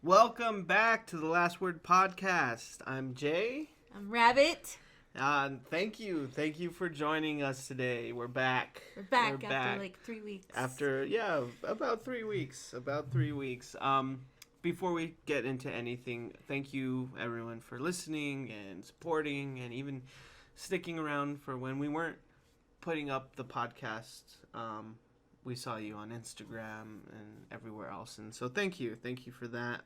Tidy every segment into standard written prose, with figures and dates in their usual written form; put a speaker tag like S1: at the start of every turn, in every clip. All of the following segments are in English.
S1: Welcome back to the Last Word Podcast. I'm Jay.
S2: I'm Rabbit.
S1: Thank you for joining us today. We're back.
S2: We're back after like 3 weeks.
S1: About 3 weeks. Before we get into anything, thank you everyone for listening and supporting and even sticking around for when we weren't putting up the podcast. We saw you on Instagram and everywhere else, and so thank you for that.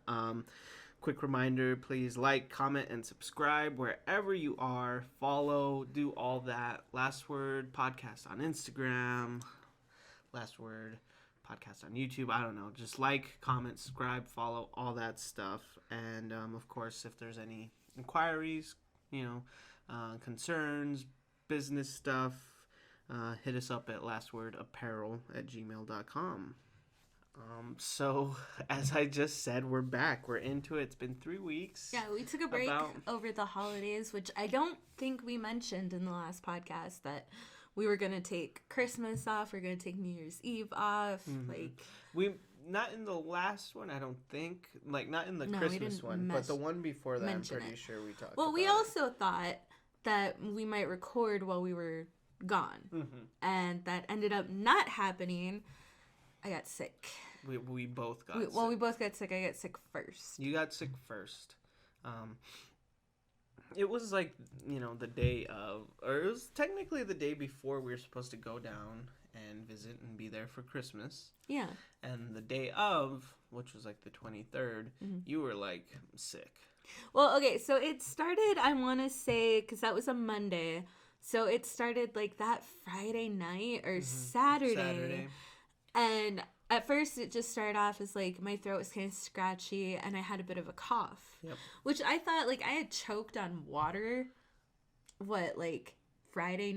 S1: Quick reminder, please like, comment, and subscribe wherever you are. Follow, do all that. Last Word Podcast on Instagram, Last Word Podcast on YouTube. I don't know, just like, comment, subscribe, follow, all that stuff. And of course, if there's any inquiries, concerns, business stuff, hit us up at lastwordapparel@gmail.com. So, as I just said, we're back. We're into it. It's been 3 weeks.
S2: Yeah, we took a break over the holidays, which I don't think we mentioned in the last podcast that we were going to take Christmas off. We're going to take New Year's Eve off.
S1: Mm-hmm. Not in the last one, I don't think. Not in the Christmas one, but the one before that, I'm pretty sure we talked about.
S2: Well, we also thought that we might record while we were gone, and that ended up not happening. I got sick.
S1: We both got sick.
S2: Well, we both got sick. I got sick first.
S1: You got sick first. It was the day of, or it was technically the day before we were supposed to go down and visit and be there for Christmas.
S2: Yeah.
S1: And the day of, which was the 23rd, you were sick.
S2: Well, okay, so it started, I want to say, because that was a Monday. So it started that Friday night or Saturday. And at first it just started off as my throat was kind of scratchy and I had a bit of a cough.
S1: Yep.
S2: Which I thought I had choked on water. Friday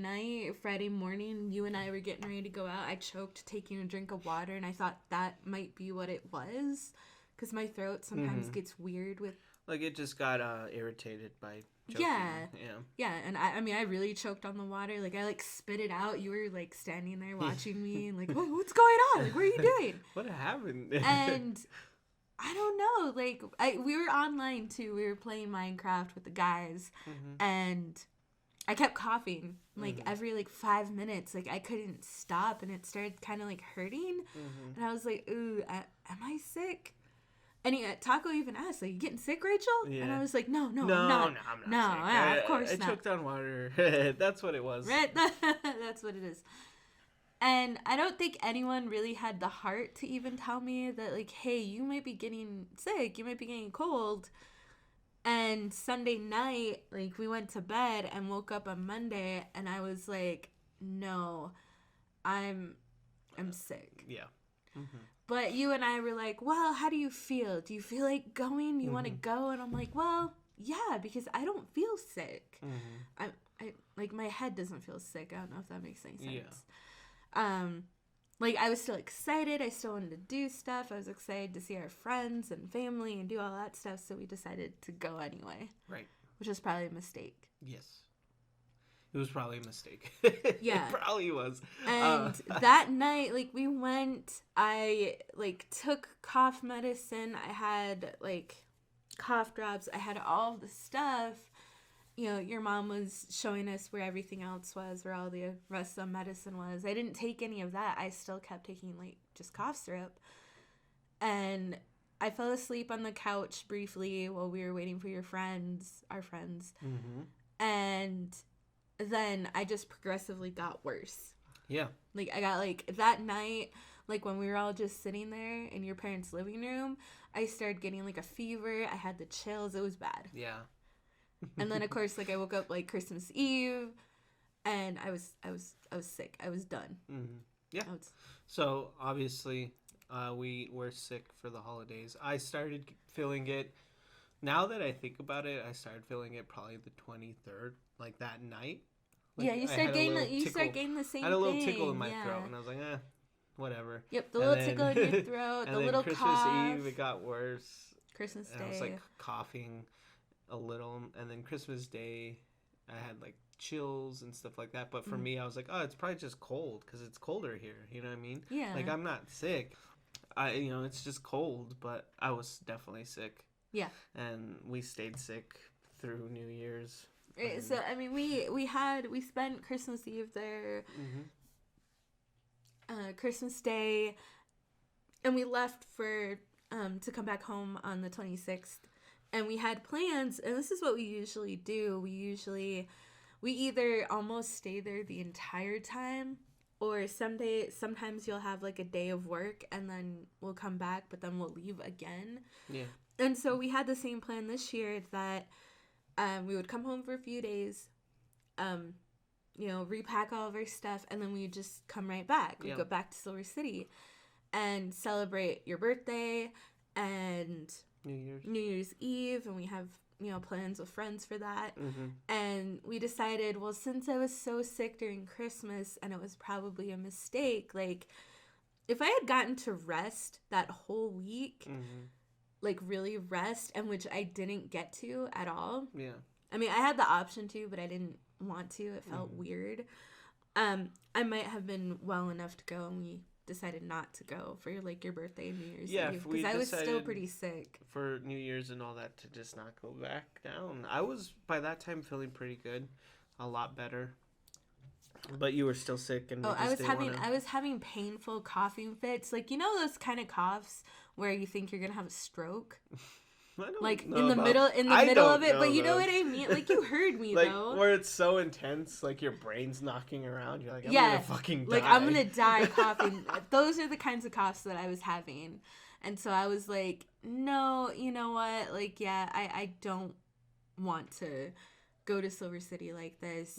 S2: morning, you and I were getting ready to go out. I choked taking a drink of water and I thought that might be what it was. Because my throat sometimes gets weird with...
S1: it just got irritated by... choking.
S2: Yeah, and I really choked on the water. I spit it out. You were standing there watching me and what's going on? What are you doing?
S1: What happened?
S2: And I don't know. We were online too. We were playing Minecraft with the guys, and I kept coughing every 5 minutes. I couldn't stop, and it started kind of hurting. And I was like, "Ooh, am I sick?" And Taco even asked, you getting sick, Rachel? Yeah. And I was like, no, I'm not sick. Of course not.
S1: I choked on water. That's what it was.
S2: Right? That's what it is. And I don't think anyone really had the heart to even tell me that, hey, you might be getting sick. You might be getting cold. And Sunday night, we went to bed and woke up on Monday, and I was like, no, I'm sick.
S1: Yeah. Mm-hmm.
S2: But you and I were like, well, how do you feel? Do you feel like going? You want to go? And I'm like, well, yeah, because I don't feel sick. I my head doesn't feel sick. I don't know if that makes any sense. Yeah. I was still excited. I still wanted to do stuff. I was excited to see our friends and family and do all that stuff. So we decided to go anyway.
S1: Right.
S2: Which was probably a mistake.
S1: Yes. It was probably a mistake.
S2: Yeah.
S1: It probably was.
S2: And that night, we went, I, took cough medicine. I had, cough drops. I had all the stuff. Your mom was showing us where everything else was, where all the rest of the medicine was. I didn't take any of that. I still kept taking, just cough syrup. And I fell asleep on the couch briefly while we were waiting for our friends. And... then I just progressively got worse.
S1: Yeah.
S2: I got, that night, when we were all just sitting there in your parents' living room, I started getting, a fever. I had the chills. It was bad.
S1: Yeah.
S2: And then, of course, I woke up, Christmas Eve, and I was sick. I was done.
S1: Mm-hmm. Yeah. So, obviously, we were sick for the holidays. I started feeling it. Now that I think about it, I started feeling it probably the 23rd, that night.
S2: You start getting the same thing.
S1: I had a little tickle in my throat, and I was like, whatever.
S2: Yep, the little tickle in your throat, the little
S1: Christmas
S2: cough.
S1: Christmas Eve, it got worse.
S2: Christmas Day.
S1: I was, coughing a little, and then Christmas Day, I had, chills and stuff like that. But for me, I was like, oh, it's probably just cold, because it's colder here. You know what I mean?
S2: Yeah.
S1: I'm not sick. it's just cold, but I was definitely sick.
S2: Yeah.
S1: And we stayed sick through New Year's.
S2: So I mean, we spent Christmas Eve there, Christmas Day, and we left for to come back home on the 26th. And we had plans, and this is what we usually do. We either almost stay there the entire time, or sometimes you'll have like a day of work, and then we'll come back, but then we'll leave again.
S1: Yeah.
S2: And so we had the same plan this year that we would come home for a few days, repack all of our stuff, and then we would just come right back. We'd go back to Silver City and celebrate your birthday and New Year's Eve, and we have plans with friends for that. And we decided, well, since I was so sick during Christmas, and it was probably a mistake, like if I had gotten to rest that whole week, like really rest, and which I didn't get to at all. Yeah. I mean, I had the option to, but I didn't want to. It felt weird. I might have been well enough to go, and we decided not to go for like your birthday and New Year's Eve, because I was still pretty sick
S1: for New Year's and all that, to just not go back down. I was by that time feeling pretty good, a lot better, but you were still sick. And
S2: I was having painful coughing fits, like those kind of coughs where you think you're gonna have a stroke. Like in the middle of it, but you know what I mean? Like, you heard me,
S1: like,
S2: though.
S1: Where it's so intense, like your brain's knocking around. You're like, I'm gonna fucking die.
S2: Like, I'm gonna die coughing. Those are the kinds of coughs that I was having. And so I was like, no, you know what? Like, yeah, I don't want to go to Silver City like this.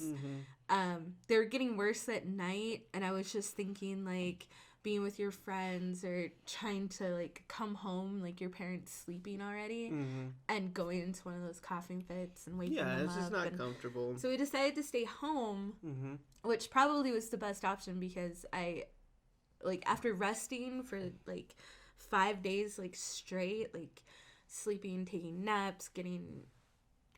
S2: They were getting worse at night, and I was just thinking, like, being with your friends or trying to like come home, like your parents sleeping already, and going into one of those coughing fits and waking them up.
S1: Yeah, it's just not comfortable.
S2: So we decided to stay home, which probably was the best option, because I, like, after resting for like 5 days like straight, like sleeping, taking naps, getting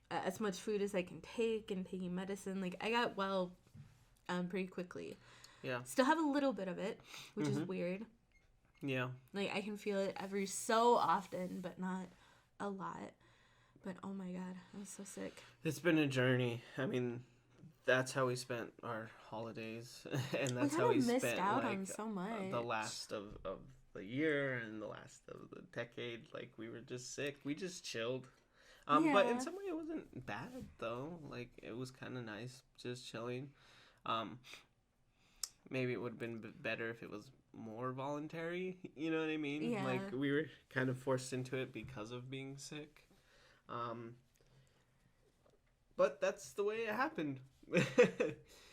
S2: as much food as I can take, and taking medicine, like I got well pretty quickly. Yeah. Still have a little bit of it, which is weird. Yeah. Like, I can feel it every so often, but not a lot. But, oh my God, I was so sick.
S1: It's been a journey. I mean, that's how we spent our holidays. And that's how we spent
S2: out on so much.
S1: The last of the year and the last of the decade. Like, we were just sick. We just chilled. But in some way, it wasn't bad, though. Like, it was kind of nice just chilling. Maybe it would have been better if it was more voluntary, you know what I mean? Yeah. Like, we were kind of forced into it because of being sick. But that's the way it happened.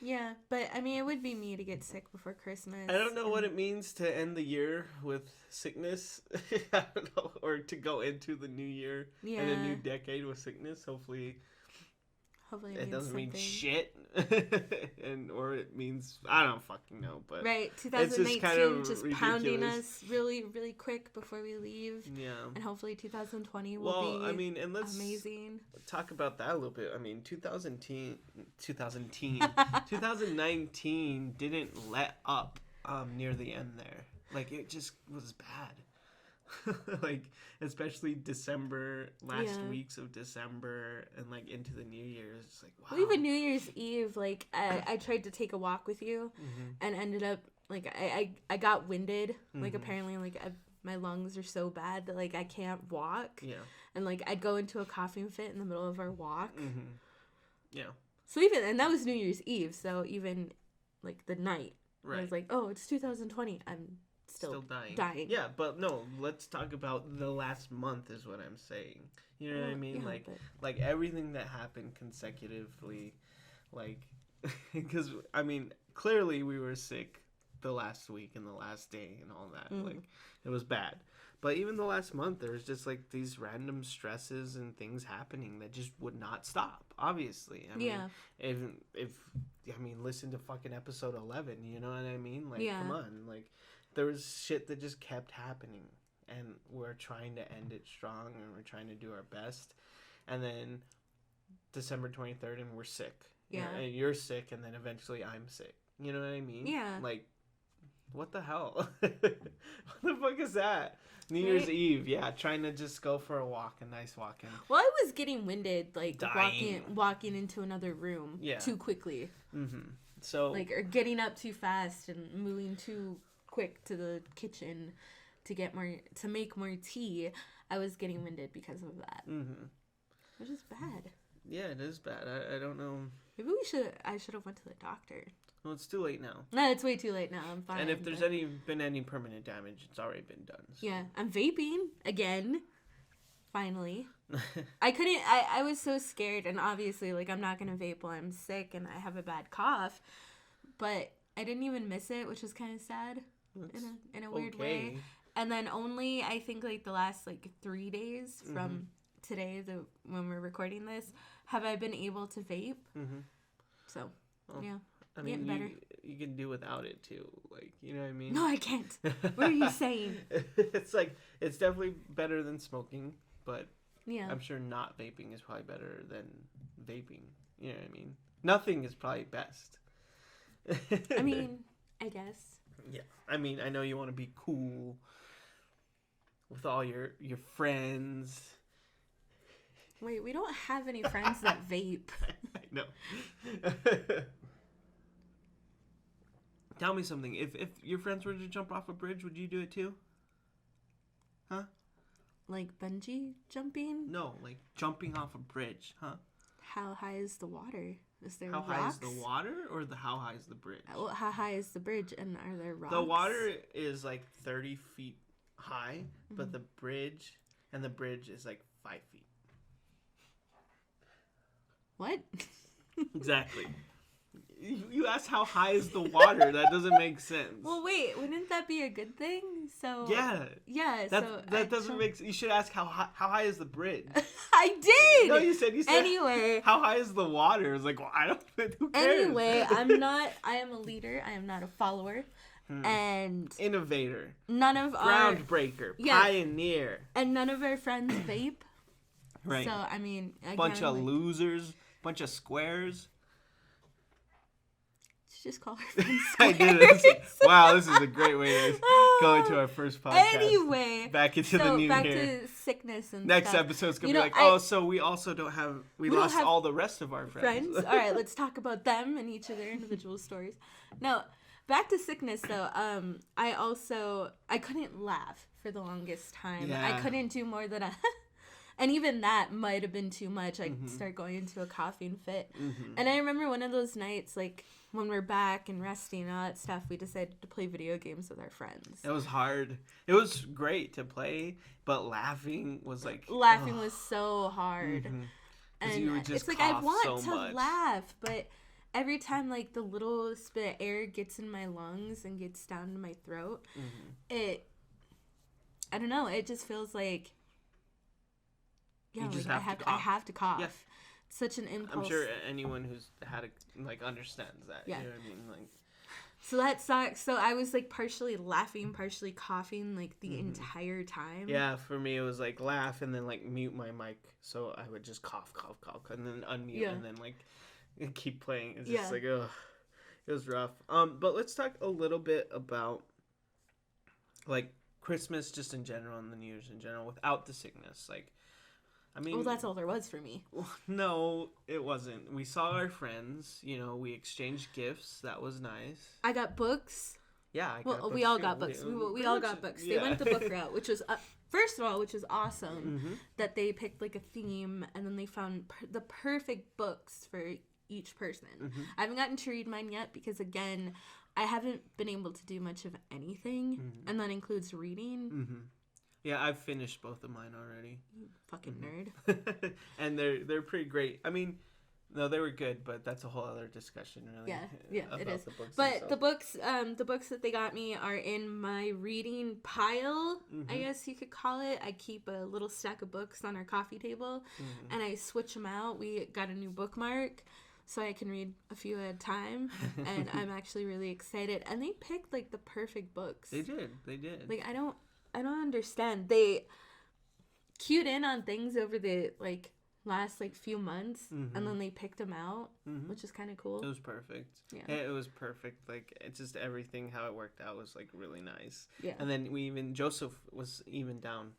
S2: Yeah, but, I mean, it would be me to get sick before Christmas.
S1: I don't know what it means to end the year with sickness. I don't know. Or to go into the new year and a new decade with sickness. Hopefully it doesn't mean shit. or it means, I don't fucking know, but
S2: right, 2019 just pounding us really, really quick before we leave. Yeah. And hopefully 2020 will be and let's amazing.
S1: Talk about that a little bit. I mean, 2019 didn't let up near the end there. Like, it just was bad. Like, especially December, last weeks of December, and like into the New Year's. It's like, wow.
S2: Well, even New Year's Eve, like I tried to take a walk with you, and ended up like I got winded. Like, apparently, like my lungs are so bad that like I can't walk. Yeah. And like I'd go into a coughing fit in the middle of our walk. Yeah. So and that was New Year's Eve. So even like the night, I was like, oh, it's 2020. I'm still dying.
S1: Yeah, but no, let's talk about the last month is what I'm saying. You know what I mean? Yeah, like everything that happened consecutively, like, because, I mean, clearly we were sick the last week and the last day and all that. Like, it was bad. But even the last month, there was just, like, these random stresses and things happening that just would not stop, obviously. I mean, if listen to fucking episode 11, you know what I mean? Like, come on, like, there was shit that just kept happening, and we're trying to end it strong, and we're trying to do our best. And then December 23rd, and we're sick. Yeah. And you're sick, and then eventually I'm sick. You know what I mean? Yeah. Like, What the hell? What the fuck is that? New Year's Eve, yeah, trying to just go for a walk, a nice walk in.
S2: Well, I was getting winded, like
S1: Dying.
S2: walking into another room too quickly.
S1: Mm-hmm. So
S2: like, or getting up too fast and moving too quick to the kitchen to make more tea. I was getting winded because of that. Mm-hmm. Which is bad.
S1: Yeah, it is bad. I don't know.
S2: Maybe I should have went to the doctor.
S1: Well, it's too late now.
S2: No, it's way too late now. I'm fine.
S1: And if there's been any permanent damage, it's already been done. So.
S2: Yeah, I'm vaping again. Finally. I was so scared, and obviously, like, I'm not gonna vape while I'm sick and I have a bad cough, but I didn't even miss it, which was kind of sad in a weird way. And then only, I think, like, the last, like, 3 days from today, when we're recording this, have I been able to vape. Mm-hmm. So, yeah.
S1: I mean, you can do without it, too. Like, you know what I mean?
S2: No, I can't. What are you saying?
S1: It's like, it's definitely better than smoking, but
S2: yeah.
S1: I'm sure not vaping is probably better than vaping. You know what I mean? Nothing is probably best.
S2: I mean, I guess.
S1: Yeah. I mean, I know you want to be cool with all your friends.
S2: Wait, we don't have any friends that vape.
S1: I know. Tell me something. If your friends were to jump off a bridge, would you do it too? Huh?
S2: Like bungee jumping?
S1: No, like jumping off a bridge, huh?
S2: How high is the water? Is there
S1: How
S2: rocks?
S1: high is the water or how high is the bridge?
S2: Well, how high is the bridge and are there rocks?
S1: The water is like 30 feet high, but the bridge is like 5 feet.
S2: What?
S1: Exactly. You asked how high is the water. That doesn't make sense.
S2: Well, wait. Wouldn't that be a good thing? So
S1: yeah. That doesn't make sense. You should ask how high is the bridge.
S2: I did.
S1: No, you said
S2: anyway.
S1: How high is the water? It's like, well, I don't. Who cares?
S2: Anyway, I am a leader. I am not a follower. And
S1: innovator.
S2: None of
S1: groundbreaker. Pioneer.
S2: And none of our friends vape.
S1: Right.
S2: So I mean, again,
S1: bunch of losers. Bunch of squares.
S2: Just call our friends
S1: I did. Wow, this is a great way to go into our first podcast.
S2: Anyway,
S1: back into the new year.
S2: Back to sickness and
S1: next
S2: stuff.
S1: episode's gonna be like, so we also don't have. We lost all the rest of our friends.
S2: All right, let's talk about them and each of their individual stories. No, back to sickness though. I couldn't laugh for the longest time.
S1: Yeah.
S2: I couldn't do more than and even that might have been too much. I'd start going into a coughing fit. Mm-hmm. And I remember one of those nights, like, when we're back and resting and all that stuff, we decided to play video games with our friends.
S1: It was hard. It was great to play, but laughing was like...
S2: Laughing was so hard.
S1: Mm-hmm.
S2: And
S1: you would just
S2: it's like, I want
S1: so
S2: to
S1: much.
S2: laugh, but every time, like, the little bit of air gets in my lungs and gets down to my throat, I don't know, it just feels like... Yeah, I have to cough. Yeah. Such an impulse.
S1: I'm sure anyone who's had it understands that. Yeah. You know what I mean? Like.
S2: So that sucks. So I was like partially laughing, partially coughing like the entire time.
S1: Yeah, for me it was like laugh and then like mute my mic, so I would just cough, and then unmute and then like keep playing. It's just like ugh, it was rough. But let's talk a little bit about like Christmas just in general and the New Year's in general without the sickness, like. I mean,
S2: well, that's all there was for me.
S1: No, it wasn't. We saw our friends. You know, we exchanged gifts. That was nice.
S2: I got books.
S1: Yeah,
S2: we all got books. We all got books. They went the book route, which was first of all, which was awesome that they picked like a theme and then they found the perfect books for each person. I haven't gotten to read mine yet because again, I haven't been able to do much of anything, and that includes reading.
S1: Yeah, I've finished both of mine already.
S2: You fucking nerd.
S1: And they're pretty great. I mean, no, they were good, but that's a whole other discussion, really.
S2: Yeah, it is. But the books that they got me are in my reading pile, I guess you could call it. I keep a little stack of books on our coffee table, and I switch them out. We got a new bookmark, so I can read a few at a time, and I'm actually really excited. And they picked like the perfect books.
S1: They did.
S2: Like I don't understand. They cued in on things over the like last like few months, and then they picked him out, which is kind of cool.
S1: It was perfect.
S2: Yeah.
S1: It was perfect. Like, it's just everything, how it worked out was like really nice.
S2: Yeah.
S1: And then Joseph was even down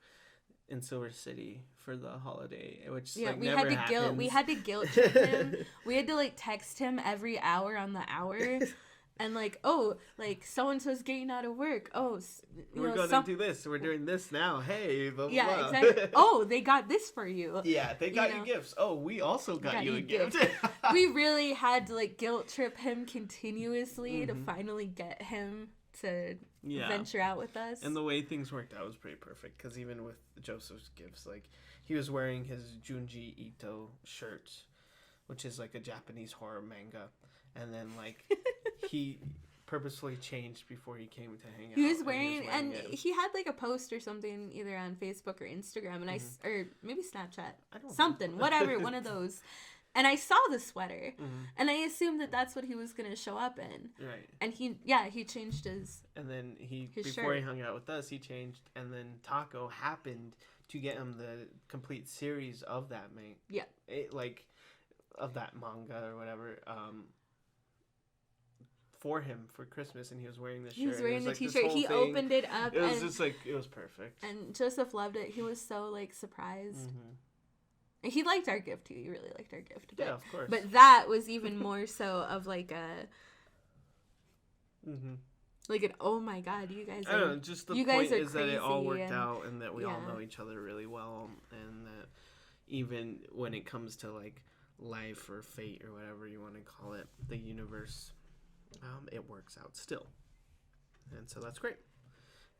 S1: in Silver City for the holiday, which like never happens.
S2: We had to guilt trip him. We had to like text him every hour on the hour. And like, oh, like so and so's getting out of work. Oh,
S1: we're going to do this. We're doing this now. Hey, blah, blah,
S2: yeah,
S1: blah.
S2: exactly. Oh, they got this for you.
S1: Yeah, they got you gifts. Oh, we also got you a gift.
S2: We really had to like guilt trip him continuously to finally get him to venture out with us.
S1: And the way things worked out was pretty perfect, because even with Joseph's gifts, like he was wearing his Junji Ito shirt, which is like a Japanese horror manga, and then like he purposefully changed before he came to hang out.
S2: He was wearing he had like a post or something either on Facebook or Instagram, and or maybe Snapchat, whatever, one of those. And I saw the sweater, and I assumed that that's what he was gonna show up in.
S1: Right.
S2: And he changed his.
S1: And then before
S2: shirt.
S1: he hung out with us, he changed, and then Taco happened to get him the complete series of that of that manga or whatever. For him for Christmas, and he was wearing the shirt.
S2: He was wearing the
S1: like
S2: t-shirt. He opened it up.
S1: It was just like, it was perfect.
S2: And Joseph loved it. He was so like surprised. And he liked our gift too. He really liked our gift.
S1: Yeah, of course.
S2: But that was even more so of like a like an oh my god, you guys.
S1: I don't know. Just the point is that it all worked out, and that we all know each other really well, and that even when it comes to like life or fate or whatever you want to call it, the universe. It works out still, and so that's great,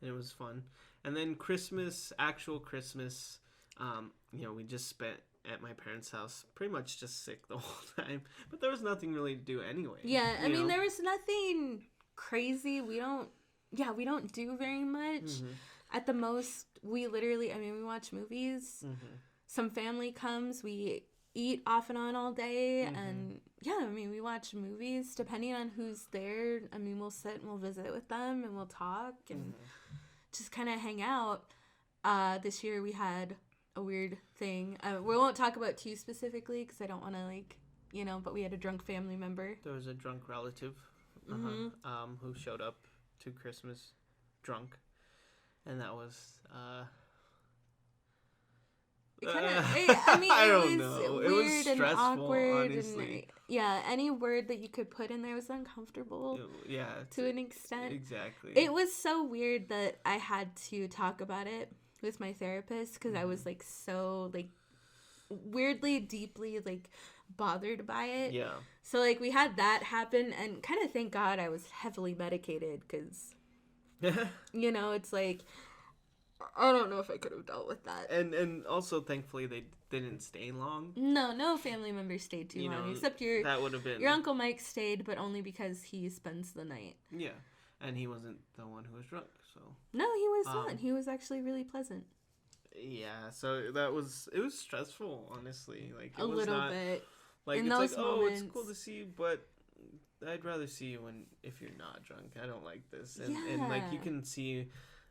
S1: and it was fun. And then actual Christmas, we just spent at my parents' house, pretty much just sick the whole time, but there was nothing really to do anyway.
S2: Yeah, I mean, there was nothing crazy. We don't do very much. At the most, we watch movies. Some family comes, we eat off and on all day, and we watch movies depending on who's there. I mean, we'll sit and we'll visit with them, and we'll talk and just kind of hang out. This year we had a weird thing. We won't talk about too specifically because I don't want to but we had a drunk family member.
S1: There was a drunk relative who showed up to Christmas drunk, and that was it was weird and awkward, honestly. And any word that you could put in there was uncomfortable. To an extent.
S2: Exactly. It was so weird that I had to talk about it with my therapist because I was like so like weirdly, deeply like bothered by it. Yeah. So like we had that happen, and kind of thank God I was heavily medicated because it's like. I don't know if I could have dealt with that.
S1: And also, thankfully, they didn't stay long.
S2: No family members stayed too long. Except
S1: that would have been...
S2: Your Uncle Mike stayed, but only because he spends the night.
S1: Yeah. And he wasn't the one who was drunk, so...
S2: No, he was not. He was actually really pleasant.
S1: Yeah, so it was stressful, honestly. Like, it
S2: a
S1: was
S2: little
S1: not,
S2: bit.
S1: Like, in it's those like, moments, it's cool to see you, but I'd rather see you if you're not drunk. I don't like this. And like, you can see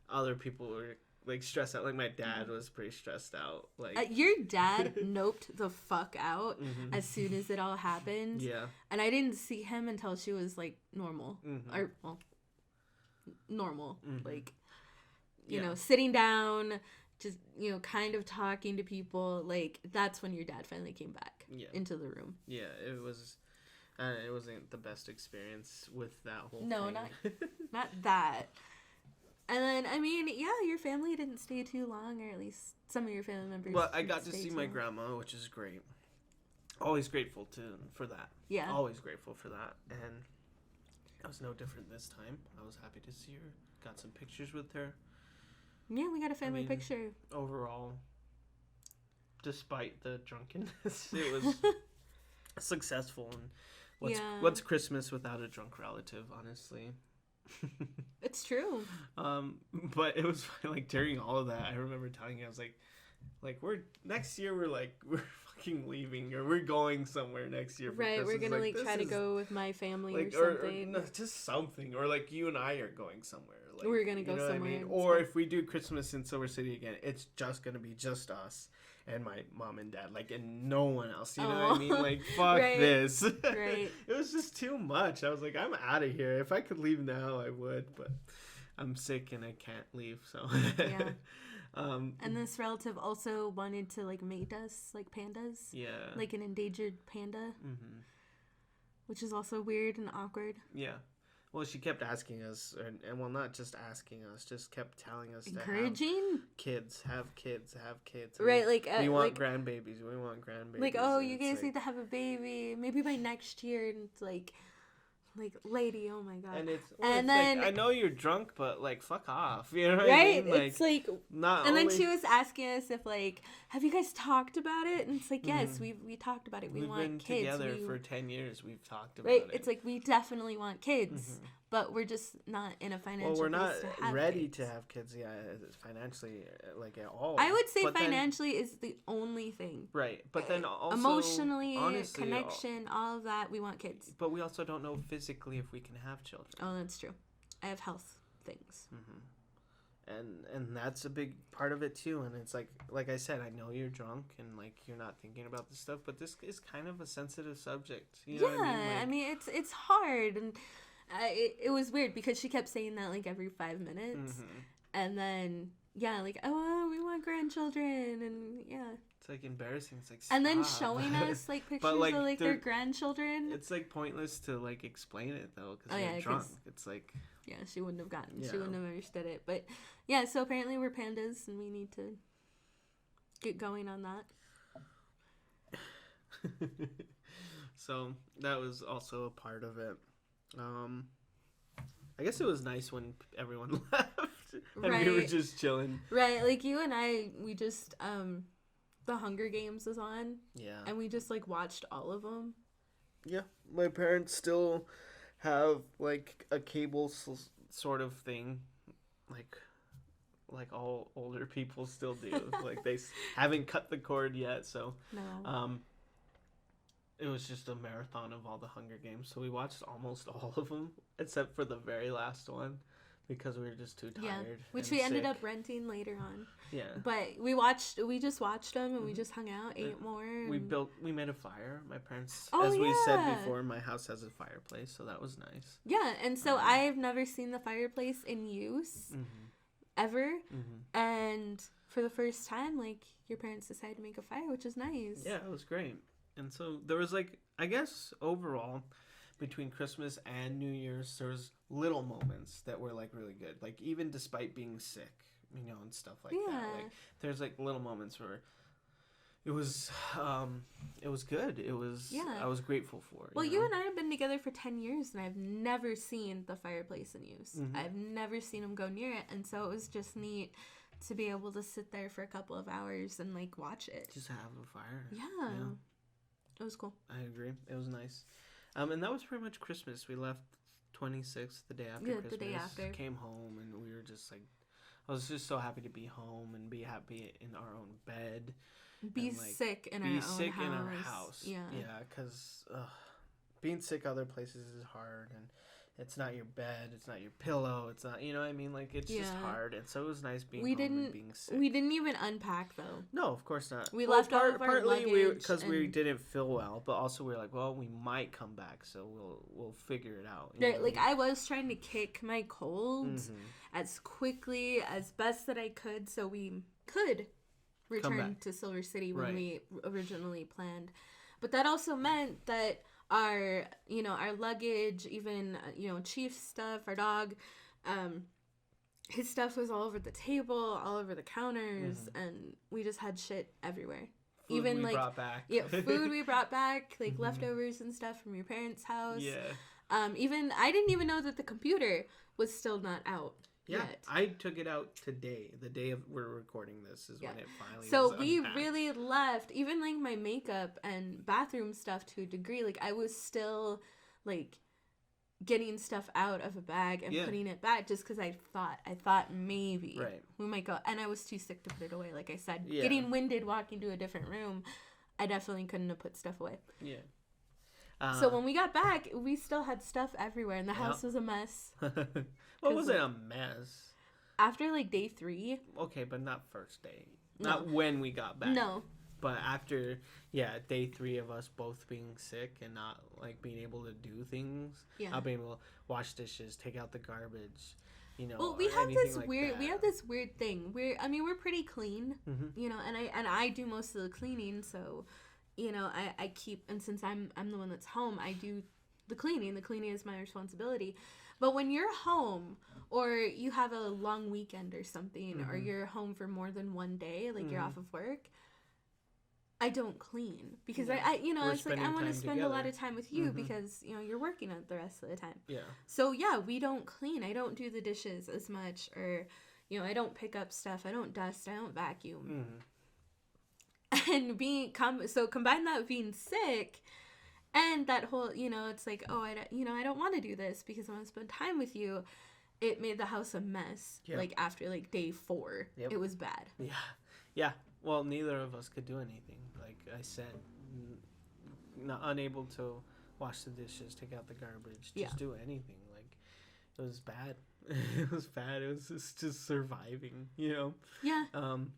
S1: other people are... like stressed out. Like my dad was pretty stressed out. Like
S2: your dad noped the fuck out as soon as it all happened. Yeah. And I didn't see him until she was like normal or normal. Like sitting down, just kind of talking to people. Like that's when your dad finally came back into the room.
S1: Yeah, it was. It wasn't the best experience with that whole thing.
S2: No, not that. And then, I mean, your family didn't stay too long, or at least some of your family members.
S1: Well, I got to see my grandma, which is great. Always grateful for that. Yeah. Always grateful for that. And it was no different this time. I was happy to see her. Got some pictures with her.
S2: Yeah, we got a family picture.
S1: Overall, despite the drunkenness, it was successful. And what's Christmas without a drunk relative, honestly?
S2: It's true.
S1: But it was like during all of that, I remember telling you, I was like, like next year we're fucking leaving, or we're going somewhere next year for
S2: Right,
S1: Christmas.
S2: we're gonna like try to go with my family or something.
S1: Or no, just something, or like you and I are going somewhere. Like,
S2: we're gonna go somewhere.
S1: I mean? Or if we do Christmas in Silver City again, it's just gonna be just us and my mom and dad, like, and no one else. You know what I mean? Like, fuck this.
S2: Right.
S1: It was just too much. I was like, I'm out of here. If I could leave now, I would, but I'm sick and I can't leave. So
S2: yeah. And this relative also wanted to like mate us like pandas.
S1: Yeah.
S2: Like an endangered panda. Mm-hmm. Which is also weird and awkward.
S1: Yeah. Well, she kept asking us, and well, not just asking us, just kept telling us
S2: encouraging?
S1: To have kids, have kids, have kids.
S2: Right, like...
S1: we want grandbabies, we want grandbabies.
S2: Like, oh, you guys need to have a baby, maybe by next year, and it's like, lady, oh my god.
S1: And then... Like, I know you're drunk, but, like, fuck off, you know what
S2: right?
S1: I mean? Like,
S2: it's like...
S1: not
S2: and
S1: only...
S2: then she was asking us if, like, have you guys talked about it? And it's like, yes, we talked about it, we want kids.
S1: We've been together for 10 years, we've talked about
S2: it.
S1: Right,
S2: it's like, we definitely want kids. But we're just not in a financial
S1: Well, we're not
S2: place to have
S1: ready
S2: kids.
S1: to have kids, financially, like, at all.
S2: I would say
S1: but
S2: financially is the only thing.
S1: Right, but then also...
S2: Emotionally,
S1: honestly,
S2: connection, all of that, we want kids.
S1: But we also don't know physically if we can have children.
S2: Oh, that's true. I have health things.
S1: And that's a big part of it, too. And it's like I said, I know you're drunk and, like, you're not thinking about this stuff, but this is kind of a sensitive subject. You know what I mean? Like,
S2: I mean, it's hard, and... it was weird because she kept saying that like every 5 minutes, and then like, oh, we want grandchildren, and
S1: it's like embarrassing. It's like, stop.
S2: And then showing us like pictures of like their grandchildren.
S1: It's like pointless to like explain it though because they're drunk. It's like
S2: she wouldn't have gotten, she wouldn't have understood it. But yeah, so apparently we're pandas, and we need to get going on that.
S1: So that was also a part of it. I guess it was nice when everyone left and we were just chilling.
S2: Right, like you and I, we just the Hunger Games was on.
S1: Yeah. And
S2: we just like watched all of them.
S1: Yeah, my parents still have like a cable sort of thing, like all older people still do. Like they haven't cut the cord yet, so
S2: no.
S1: It was just a marathon of all the Hunger Games. So we watched almost all of them, except for the very last one, because we were just too tired.
S2: Yeah, which we ended up renting later on.
S1: Yeah.
S2: But we just watched them, and we just hung out, ate more. And...
S1: We made a fire. My parents,
S2: we
S1: said before, my house has a fireplace, so that was nice.
S2: Yeah, and so I've never seen the fireplace in use, ever. And for the first time, like, your parents decided to make a fire, which is nice.
S1: Yeah, it was great. And so there was like, I guess overall, between Christmas and New Year's, there was little moments that were like really good. Like even despite being sick, you know, and stuff like that. Like there's like little moments where it was good. It was, I was grateful for.
S2: Well, you and I have been together for 10 years, and I've never seen the fireplace in use. I've never seen him go near it, and so it was just neat to be able to sit there for a couple of hours and like watch it.
S1: Just have a fire.
S2: Yeah. It was cool.
S1: I agree. It was nice. And that was pretty much Christmas. We left 26th, the day after Christmas.
S2: The day after.
S1: Came home, and we were just like, I was just so happy to be home and be happy in our own bed.
S2: Be sick in our house.
S1: Yeah. Yeah, because being sick other places is hard, and it's not your bed, it's not your pillow, it's not, you know what I mean? Like, it's just hard. And so it was nice being home and being sick.
S2: We didn't even unpack, though.
S1: No, of course not.
S2: We left all of our luggage.
S1: Because we didn't feel well, but also we were like, well, we might come back, so we'll figure it out.
S2: Right, like, I was trying to kick my cold as quickly, as best that I could, so we could return to Silver City when we originally planned. But that also meant that our luggage, even, Chief's stuff, our dog, his stuff was all over the table, all over the counters, and we just had shit everywhere.
S1: Food we brought back.
S2: Yeah, food we brought back, like leftovers and stuff from your parents' house.
S1: Yeah.
S2: Even, I didn't even know that the computer was still not out.
S1: Yeah,
S2: yet.
S1: I took it out today. The day we're recording this is when it finally
S2: So
S1: was
S2: we
S1: unpacked.
S2: really left, even like my makeup and bathroom stuff to a degree. Like I was still like getting stuff out of a bag and putting it back just because I thought maybe we might go. And I was too sick to put it away. Like I said, getting winded walking to a different room, I definitely couldn't have put stuff away. Yeah. So when we got back, we still had stuff everywhere, and the house was a mess.
S1: What was it a mess?
S2: After like day 3.
S1: Okay, but not first day. Not when we got back.
S2: No.
S1: But after, day 3 of us both being sick and not, like, being able to do things. Not being able to wash dishes, take out the garbage,
S2: Well, we have this weird thing. We're pretty clean, and I do most of the cleaning, so, I keep, and since I'm the one that's home, I do the cleaning. The cleaning is my responsibility. But when you're home, or you have a long weekend or something, or you're home for more than one day, like you're off of work, I don't clean because I it's like I want to spend a lot of time with you because you're working the rest of the time. Yeah. So we don't clean. I don't do the dishes as much, or I don't pick up stuff. I don't dust. I don't vacuum. And combine that with being sick, and that whole it's like I don't want to do this because I want to spend time with you. It made the house a mess. Yep. Like after like day 4, it was bad. Yeah.
S1: Yeah. Well, neither of us could do anything. Like I said, unable to wash the dishes, take out the garbage, just do anything. Like, it was bad. It was bad. It was just surviving, Yeah.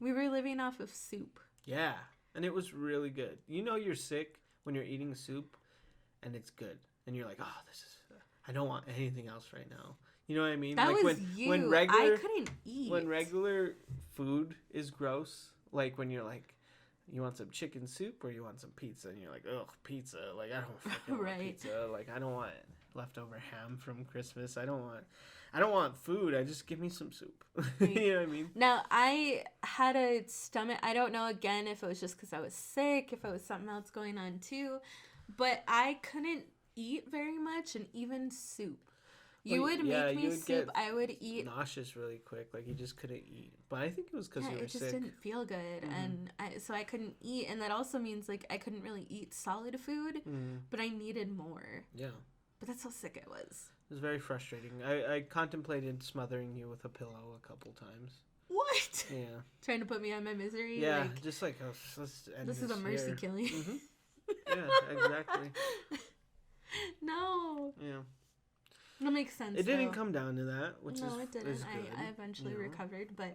S2: We were living off of soup.
S1: Yeah. And it was really good. You're sick when you're eating soup, and it's good. And you're like, I don't want anything else right now. You know what I mean?
S2: That
S1: like
S2: was I couldn't eat.
S1: When regular food is gross, like when you're like, you want some chicken soup or you want some pizza, and you're like, ugh, pizza. Like, I don't fucking want pizza. Like, I don't want leftover ham from Christmas. I don't want food. I just give me some soup.
S2: Right.
S1: You know what I mean?
S2: Now, I had a stomach. I don't know again if it was just because I was sick, if it was something else going on too, but I couldn't eat very much, and even soup. You would make me soup. I would eat.
S1: Nauseous really quick. Like, you just couldn't eat. But I think it was because you were sick.
S2: It just didn't feel good, and so I couldn't eat. And that also means like I couldn't really eat solid food, but I needed more. Yeah. But that's how sick I was.
S1: It was very frustrating. I contemplated smothering you with a pillow a couple times.
S2: What?
S1: Yeah.
S2: Trying to put me on my misery.
S1: Yeah. Just like let's end
S2: this is a mercy killing.
S1: Yeah. Exactly.
S2: No.
S1: Yeah.
S2: That makes sense.
S1: It didn't come down to that, which
S2: it didn't.
S1: is good.
S2: I eventually recovered, but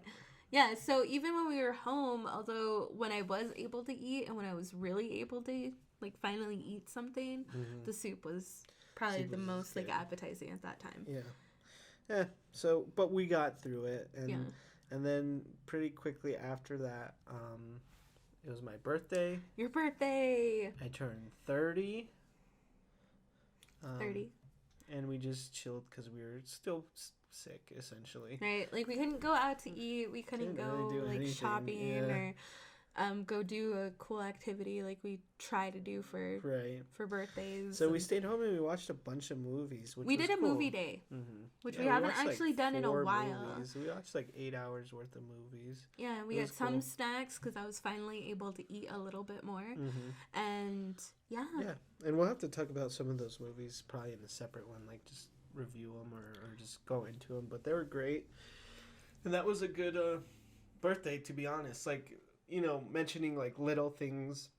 S2: yeah. So even when we were home, although when I was able to eat and when I was really able to like finally eat something, the soup was probably the most like appetizing at that time.
S1: Yeah. Yeah. So, but we got through it, and then pretty quickly after that, it was my birthday.
S2: Your birthday.
S1: I turned 30.
S2: 30.
S1: And we just chilled because we were still sick, essentially.
S2: Right. Like, we couldn't go out to eat. We couldn't go, really like, anything. Shopping or go do a cool activity like we try to do for birthdays.
S1: So we stayed home and we watched a bunch of movies.
S2: We did a movie day, which we haven't actually done in a while.
S1: Movies. We watched like 8 hours worth of movies.
S2: Yeah, we had some snacks because I was finally able to eat a little bit more. And yeah,
S1: and we'll have to talk about some of those movies probably in a separate one, like just review them or just go into them. But they were great, and that was a good birthday, to be honest. Like, mentioning like little things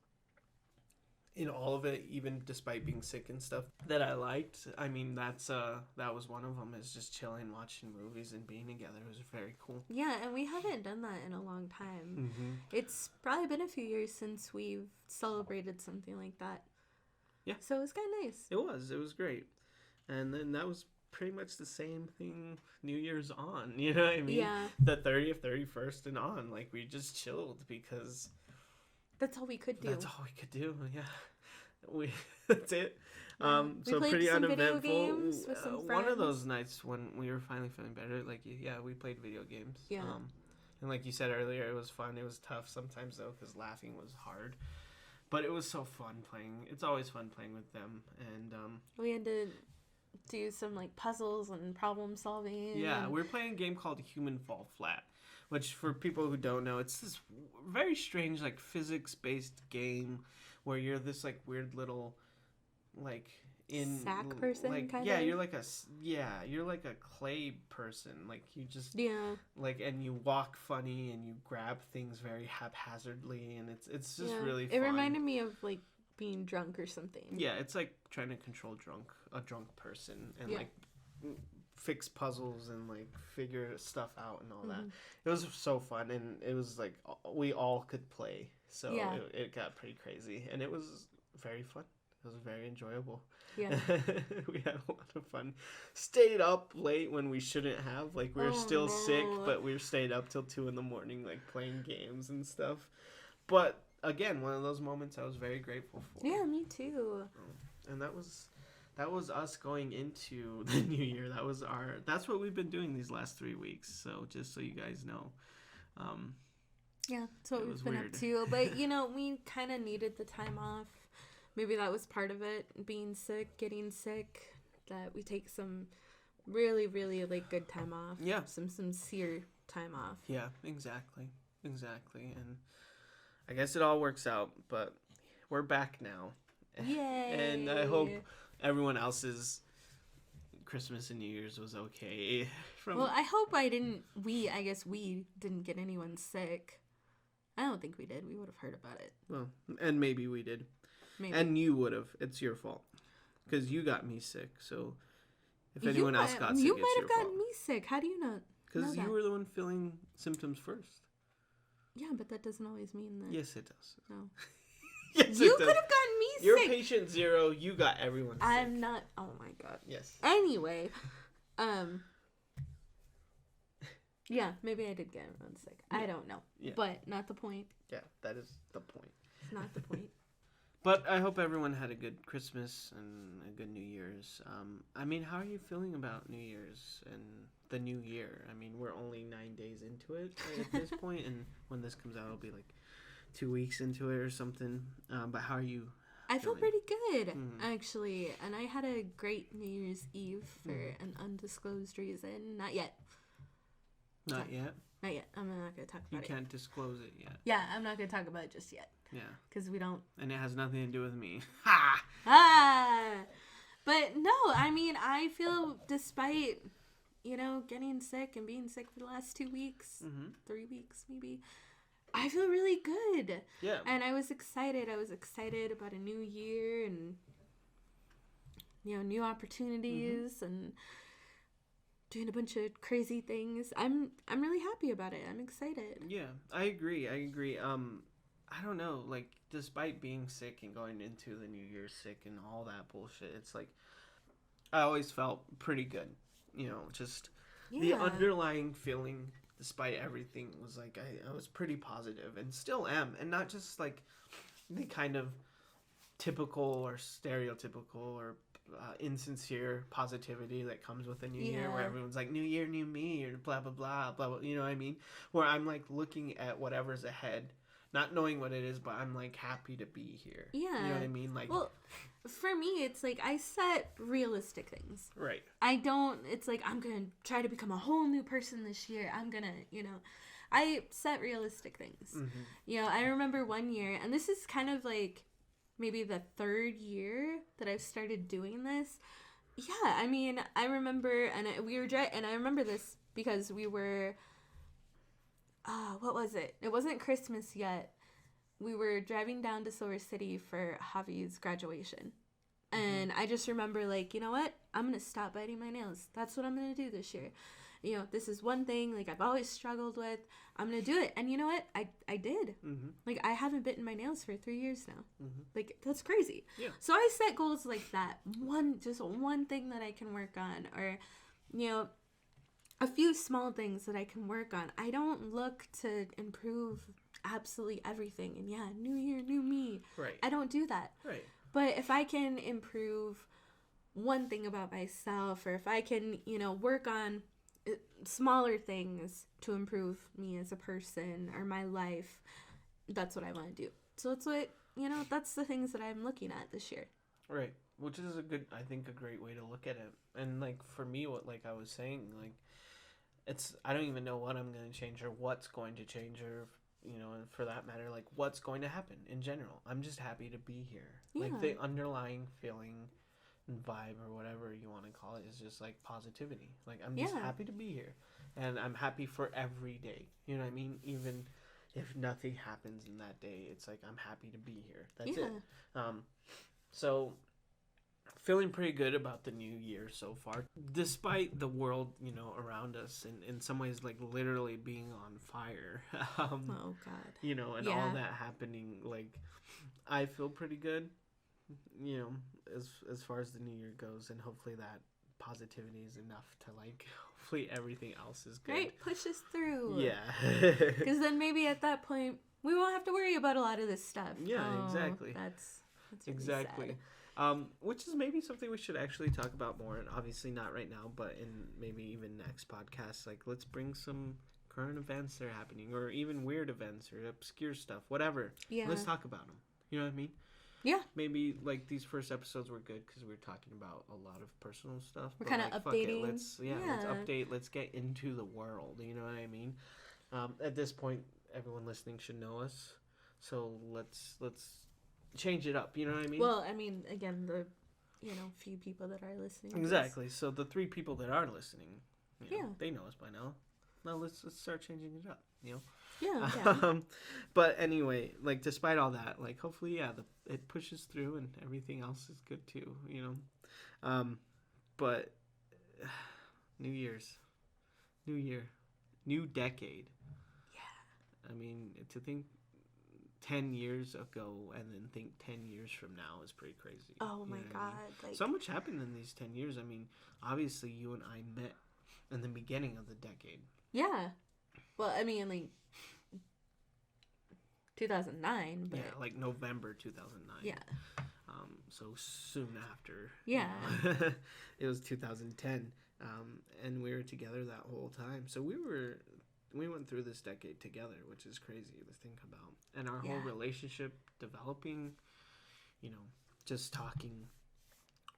S1: in all of it, even despite being sick and stuff, that I liked. I mean, that was one of them, is just chilling, watching movies and being together. It was very cool.
S2: Yeah, and we haven't done that in a long time. It's probably been a few years since we've celebrated something like that. Yeah. So it was kind of nice.
S1: It was great. And then that was pretty much the same thing New Year's on, you know what I mean?
S2: Yeah.
S1: The 30th, 31st and on, like, we just chilled because
S2: that's all we could do.
S1: Yeah, that's it.
S2: Yeah.
S1: So pretty uneventful.
S2: Video games with some friends.
S1: One of those nights when we were finally feeling better, like, we played video games.
S2: Yeah.
S1: And like you said earlier, it was fun. It was tough sometimes though, because laughing was hard. But it was so fun playing. It's always fun playing with them. And
S2: we had to do some like puzzles and problem solving.
S1: Yeah, we're playing a game called Human Fall Flat, which for people who don't know, it's this very strange like physics based game where you're this like weird little like in
S2: sack person,
S1: like
S2: kind
S1: yeah
S2: of.
S1: you're like a clay person, like you just
S2: Yeah.
S1: like, and you walk funny and you grab things very haphazardly, and it's just really fun.
S2: It reminded me of like being drunk or something.
S1: Yeah, it's like trying to control a drunk person and like fix puzzles and like figure stuff out and all that. It was so fun, and it was like we all could play, so it got pretty crazy, and it was very fun. It was very enjoyable.
S2: Yeah.
S1: We had a lot of fun. Stayed up late when we shouldn't have. Like, we were still sick, but we stayed up till 2 a.m, like, playing games and stuff. But, again, one of those moments I was very grateful for.
S2: Yeah, me too.
S1: And that was us going into the new year. That's what we've been doing these last 3 weeks. So, just so you guys know.
S2: Yeah, that's what we've been up to. But, we kind of needed the time off. Maybe that was part of it, being sick, getting sick, that we take some really, really, like, good time off.
S1: Yeah.
S2: Some sincere time off.
S1: Yeah, exactly. And I guess it all works out, but we're back now.
S2: Yay!
S1: And I hope everyone else's Christmas and New Year's was okay.
S2: Well, I hope I guess we didn't get anyone sick. I don't think we did. We would have heard about it.
S1: Well, and maybe we did. Maybe. And you would have. It's your fault. Because you got me sick. So if anyone else got sick, it's your fault.
S2: You might have gotten me sick. How do you not?
S1: Because you were the one feeling symptoms first.
S2: Yeah, but that doesn't always mean that.
S1: Yes, it does.
S2: No.
S1: Yes,
S2: you could have gotten me sick.
S1: You're patient zero. You got everyone sick.
S2: I'm not. Oh my god.
S1: Yes.
S2: Anyway, yeah, maybe I did get everyone sick. Yeah. I don't know. Yeah. But not the point.
S1: Yeah, that is the point.
S2: It's not the point.
S1: But I hope everyone had a good Christmas and a good New Year's. I mean, how are you feeling about New Year's and the new year? I mean, we're only 9 days into it at this point, and when this comes out, it'll be like 2 weeks into it or something. But how are you?
S2: I feel pretty good, actually. And I had a great New Year's Eve for an undisclosed reason. Not yet.
S1: Not yet?
S2: Not yet. I'm not going to talk about it.
S1: You can't disclose it yet.
S2: Yeah, I'm not going to talk about it just yet.
S1: Yeah.
S2: Because we don't.
S1: And it has nothing to do with me. Ha!
S2: But no, I mean, I feel despite, getting sick and being sick for the last 2 weeks, 3 weeks maybe, I feel really good.
S1: Yeah.
S2: And I was excited. I was excited about a new year and, new opportunities and doing a bunch of crazy things. I'm really happy about it. I'm excited.
S1: Yeah, I agree. I don't know, like, despite being sick and going into the New Year sick and all that bullshit, it's like, I always felt pretty good. Just the underlying feeling, despite everything, was like, I was pretty positive and still am. And not just like the kind of typical or stereotypical or insincere positivity that comes with a new year, where everyone's like, new year, new me, or blah, blah, blah, blah, blah, you know what I mean? Where I'm like looking at whatever's ahead, not knowing what it is, but I'm like happy to be here.
S2: Yeah.
S1: You know what I mean? Like,
S2: well, for me, it's like I set realistic things.
S1: Right.
S2: It's like I'm going to try to become a whole new person this year. I'm going to, I set realistic things. Mm-hmm. I remember one year, and this is kind of like maybe the 3rd year that I've started doing this. Yeah, I mean, I remember, and I remember this because we were, what was it? It wasn't Christmas yet. We were driving down to Silver City for Javi's graduation. And I just remember, like, you know what? I'm going to stop biting my nails. That's what I'm going to do this year. This is one thing, like, I've always struggled with. I'm going to do it. And you know what? I did. Mm-hmm. Like, I haven't bitten my nails for 3 years now. Mm-hmm. Like, that's crazy. Yeah. So I set goals like that. Just one thing that I can work on. Or, a few small things that I can work on. I don't look to improve absolutely everything. And yeah, new year, new me.
S1: Right.
S2: I don't do that.
S1: Right.
S2: But if I can improve one thing about myself, or if I can, work on smaller things to improve me as a person or my life, that's what I want to do. So it's what, that's the things that I'm looking at this year.
S1: Right. Which is a great way to look at it. And like for me, what like I was saying, like I don't even know what I'm going to change or what's going to change, or and for that matter, like what's going to happen in general. I'm just happy to be here. Yeah. Like the underlying feeling vibe or whatever you want to call it is just like positivity. Like I'm just happy to be here, and I'm happy for every day. You know what I mean? Even if nothing happens in that day, it's like I'm happy to be here. That's it. So feeling pretty good about the new year so far, despite the world, around us, and in some ways, like literally being on fire.
S2: Oh God.
S1: And all that happening. Like, I feel pretty good. As far as the new year goes, and hopefully that positivity is enough to like. Hopefully everything else is good.
S2: Right, push us through.
S1: Yeah.
S2: Because then maybe at that point we won't have to worry about a lot of this stuff.
S1: Yeah, exactly.
S2: That's really
S1: exactly.
S2: Sad.
S1: Which is maybe something we should actually talk about more, and obviously not right now, but in maybe even next podcast. Like, let's bring some current events that are happening, or even weird events, or obscure stuff, whatever.
S2: Yeah.
S1: Let's talk about them. You know what I mean?
S2: Yeah.
S1: Maybe, like, these first episodes were good because we were talking about a lot of personal stuff.
S2: We're kind of
S1: like,
S2: updating.
S1: Let's update. Let's get into the world. You know what I mean? At this point, everyone listening should know us. So let's change it up. You know what I mean?
S2: Well, I mean, again, the few people that are listening.
S1: Exactly. So the 3 people that are listening, they know us by now. Now let's start changing it up.
S2: Yeah.
S1: But anyway, like, despite all that, like, hopefully, it pushes through and everything else is good too. But New Year, new decade.
S2: Yeah.
S1: I mean, to think 10 years ago and then think 10 years from now is pretty crazy.
S2: Oh my God.
S1: I mean? So much happened in these 10 years. I mean, obviously you and I met in the beginning of the decade.
S2: Yeah. Well, I mean, like 2009. But...
S1: Yeah, like November 2009.
S2: Yeah.
S1: So soon after.
S2: Yeah.
S1: It was 2010. And we were together that whole time. So we went through this decade together, which is crazy to think about. And our whole relationship developing, just talking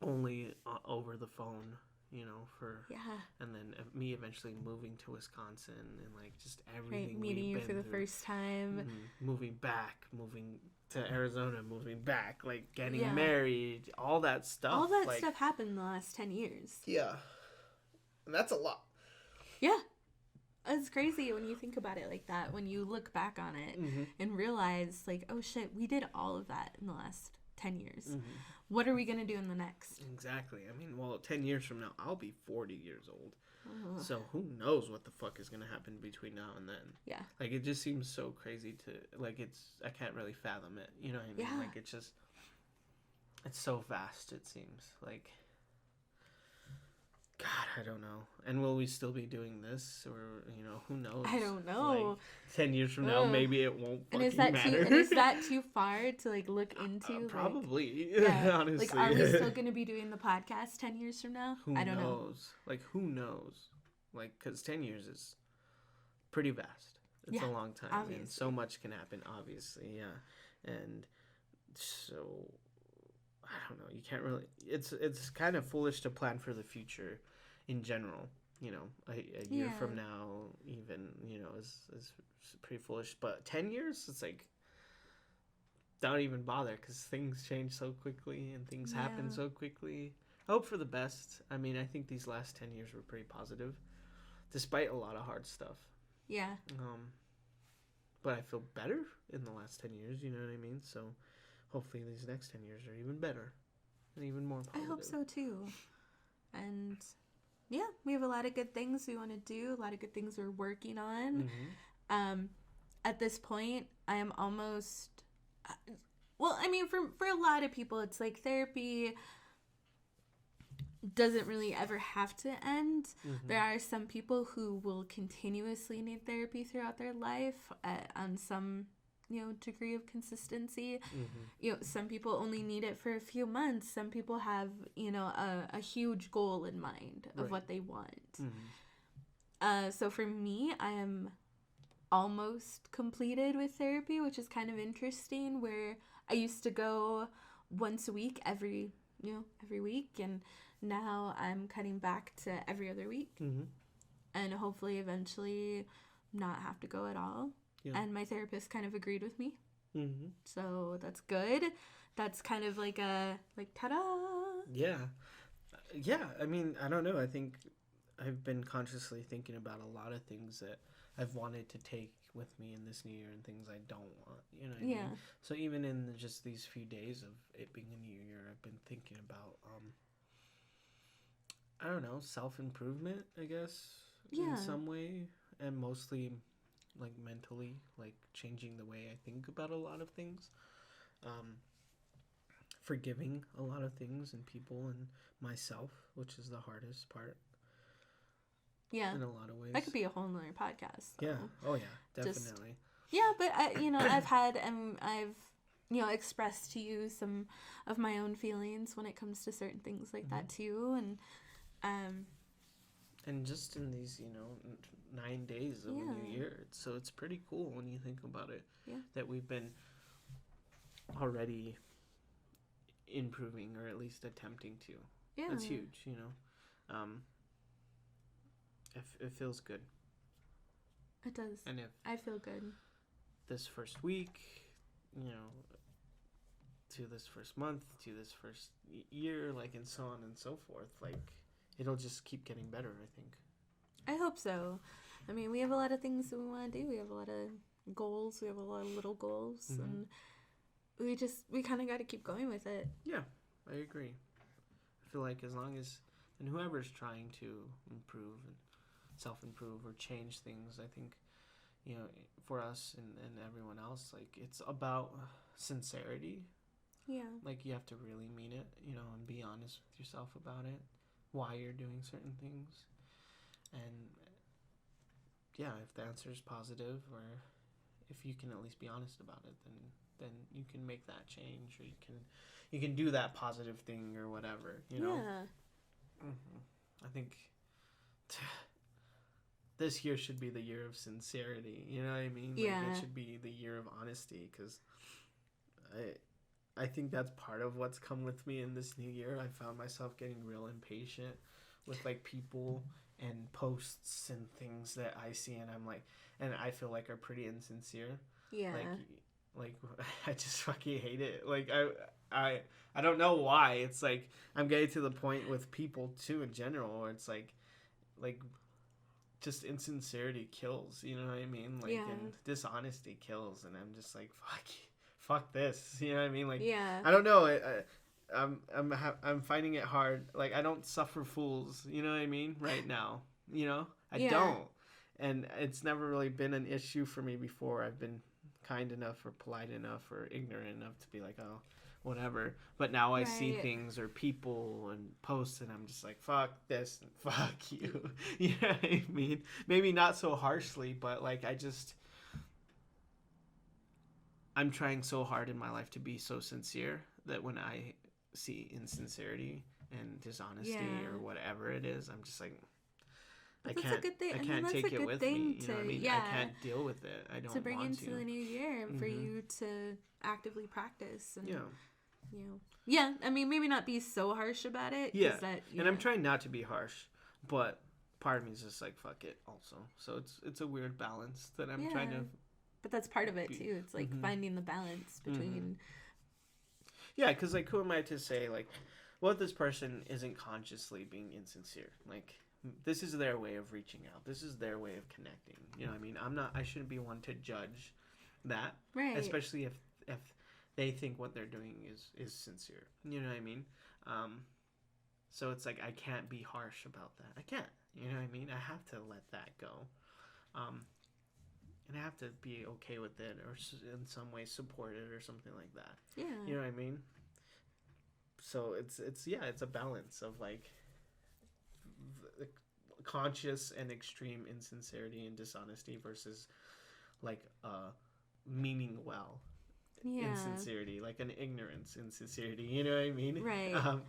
S1: only over the phone, and then me eventually moving to Wisconsin, and like just everything.
S2: Right, meeting you for the first time.
S1: Moving back, moving to Arizona, moving back, like getting married, all that stuff.
S2: All that stuff happened in the last 10 years.
S1: Yeah. And that's a lot.
S2: Yeah. It's crazy when you think about it like that, when you look back on it and realize, like, oh shit, we did all of that in the last 10 years. What are we going to do in the next?
S1: Exactly. I mean, 10 years from now, I'll be 40 years old. So who knows what the fuck is going to happen between now and then.
S2: Yeah.
S1: Like, it just seems so crazy to, like, I can't really fathom it. You know what I mean?
S2: Yeah.
S1: Like, it's so vast, it seems. Like, God, I don't know. And will we still be doing this? Or, who knows?
S2: I don't know.
S1: Like, 10 years from now, maybe it won't fucking matter.
S2: Is that too far to, like, look into?
S1: Probably.
S2: Like, yeah.
S1: Honestly.
S2: Like, are we still going to be doing the podcast 10 years from now? I don't know.
S1: Like, who knows? Like, because 10 years is pretty vast. It's a long time.
S2: Obviously.
S1: And so much can happen, obviously. Yeah. And so, I don't know. You can't really... It's kind of foolish to plan for the future in general. A year from now, even, is pretty foolish. But 10 years, it's like, don't even bother, because things change so quickly and things happen so quickly. I hope for the best. I mean, I think these last 10 years were pretty positive, despite a lot of hard stuff.
S2: Yeah.
S1: But I feel better in the last 10 years, you know what I mean? So hopefully these next 10 years are even better and even more positive.
S2: I hope so too. And yeah, we have a lot of good things we want to do, a lot of good things we're working on. At this point, I am almost... Well, I mean, for a lot of people, it's like therapy doesn't really ever have to end. There are some people who will continuously need therapy throughout their life on some degree of consistency. Some people only need it for a few months. Some people have a huge goal in mind of what they want. So for me, I am almost completed with therapy, which is kind of interesting, where I used to go once a week every week, and now I'm cutting back to every other week, and hopefully eventually not have to go at all. And my therapist kind of agreed with me. So that's good. That's kind of like ta-da.
S1: Yeah. Yeah, I mean, I don't know. I think I've been consciously thinking about a lot of things that I've wanted to take with me in this new year and things I don't want. You know what I
S2: Yeah.
S1: mean? So even in just these few days of it being a new year, I've been thinking about, I don't know, self-improvement, I guess, in
S2: Yeah.
S1: some way. And mostly, like, mentally, like, changing the way I think about a lot of things. Um, Forgiving a lot of things and people and myself, which is the hardest part
S2: Yeah.
S1: in a lot of ways.
S2: That could be a whole nother podcast. So.
S1: Yeah. Oh yeah,
S2: Just-
S1: definitely.
S2: Yeah, but I've had I've expressed to you some of my own feelings when it comes to certain things like that too,
S1: And just in these, 9 days of a new
S2: Yeah.
S1: year, so it's pretty cool when you think about it.
S2: Yeah.
S1: That we've been already improving, or at least attempting to.
S2: yeah,
S1: That's huge, It feels good.
S2: it does.
S1: And if
S2: I feel good.
S1: this first week, to this first month, to this first year, like, and so on and so forth, like, it'll just keep getting better, I think.
S2: I hope so. I mean, we have a lot of things that we want to do. We have a lot of goals. We have a lot of little goals,
S1: Mhm.
S2: and we kind of got to keep going with it.
S1: Yeah, I agree. I feel like as long as, and whoever's trying to improve and self-improve or change things, I think, for us and everyone else, like, it's about sincerity.
S2: Yeah.
S1: Like, you have to really mean it, and be honest with yourself about it, why you're doing certain things. And yeah, if the answer is positive, or if you can at least be honest about it, then you can make that change, or you can do that positive thing or whatever,
S2: Yeah.
S1: I think this year should be the year of sincerity, you know what I mean? Like,
S2: Yeah.
S1: it should be the year of honesty, because I think that's part of what's come with me in this new year. I found myself getting real impatient with, like, people and posts and things that I see, and I'm like, and I feel like are pretty insincere.
S2: Yeah.
S1: Like I just fucking hate it. Like, I don't know why. It's like I'm getting to the point with people too in general where it's like just insincerity kills, you know what I mean? Like,
S2: Yeah.
S1: and dishonesty kills, and I'm just like, fuck this, you know what I mean? Like,
S2: Yeah.
S1: I don't know. I'm finding it hard. Like, I don't suffer fools, you know what I mean? Right now, I
S2: Yeah.
S1: don't, and it's never really been an issue for me before. I've been kind enough or polite enough or ignorant enough to be like, oh, whatever. But now I see
S2: Right.
S1: things or people and posts, and I'm just like, fuck this and fuck you. You know what I mean? Maybe not so harshly, but like, I'm trying so hard in my life to be so sincere that when I see insincerity and dishonesty
S2: Yeah.
S1: or whatever it is, I'm just like,
S2: But
S1: I
S2: that's
S1: can't,
S2: a good thing.
S1: I
S2: I mean,
S1: can't
S2: that's
S1: take
S2: a
S1: it
S2: good
S1: with
S2: thing
S1: me. You know what I
S2: to-
S1: mean?
S2: yeah.
S1: I can't deal with it. I don't
S2: to bring
S1: want
S2: into
S1: to.
S2: the new year for
S1: Mhm.
S2: you to actively practice and
S1: Yeah.
S2: Yeah, I mean, maybe not be so harsh about it. 'Cause
S1: Yeah.
S2: that,
S1: And I'm trying not to be harsh, but part of me is just like, fuck it also. So it's a weird balance that I'm trying to.
S2: But that's part of it
S1: be-
S2: too. It's like
S1: Mhm.
S2: finding the balance between.
S1: Yeah, because, like, who am I to say, like, what if this person isn't consciously being insincere? Like, this is their way of reaching out. This is their way of connecting. You know what I mean? I shouldn't be one to judge that.
S2: Right.
S1: Especially if they think what they're doing is sincere. You know what I mean? So it's like, I can't be harsh about that. I can't. You know what I mean? I have to let that go. And I have to be okay with it, or in some way support it, or something like that.
S2: Yeah.
S1: You know what I mean? So it's a balance of, like, conscious and extreme insincerity and dishonesty versus, like, meaning well
S2: Yeah.
S1: insincerity, like an ignorance insincerity. You know what I mean?
S2: Right.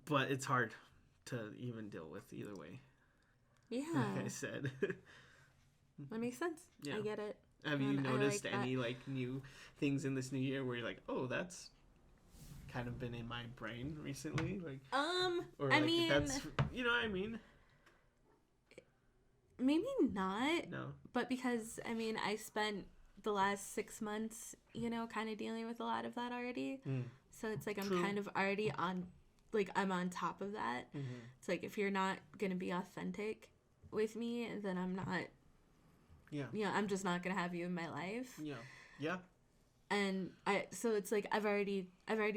S1: But it's hard to even deal with either way.
S2: Yeah.
S1: Like I said.
S2: That makes sense.
S1: Yeah.
S2: I get it.
S1: Have you
S2: And I
S1: noticed
S2: like that.
S1: any, like, new things in this new year where you're like, oh, that's kind of been in my brain recently, like, or
S2: I
S1: like,
S2: mean,
S1: that's, you know what I mean?
S2: maybe not,
S1: No.
S2: but because I mean, I spent the last 6 months, kind of dealing with a lot of that already. So it's like I'm
S1: True.
S2: kind of already on, like, I'm on top of that.
S1: Mm-hmm.
S2: It's like, if you're not going to be authentic with me, then I'm not, I'm just not going to have you in my life.
S1: Yeah. Yeah.
S2: And so it's like, I've already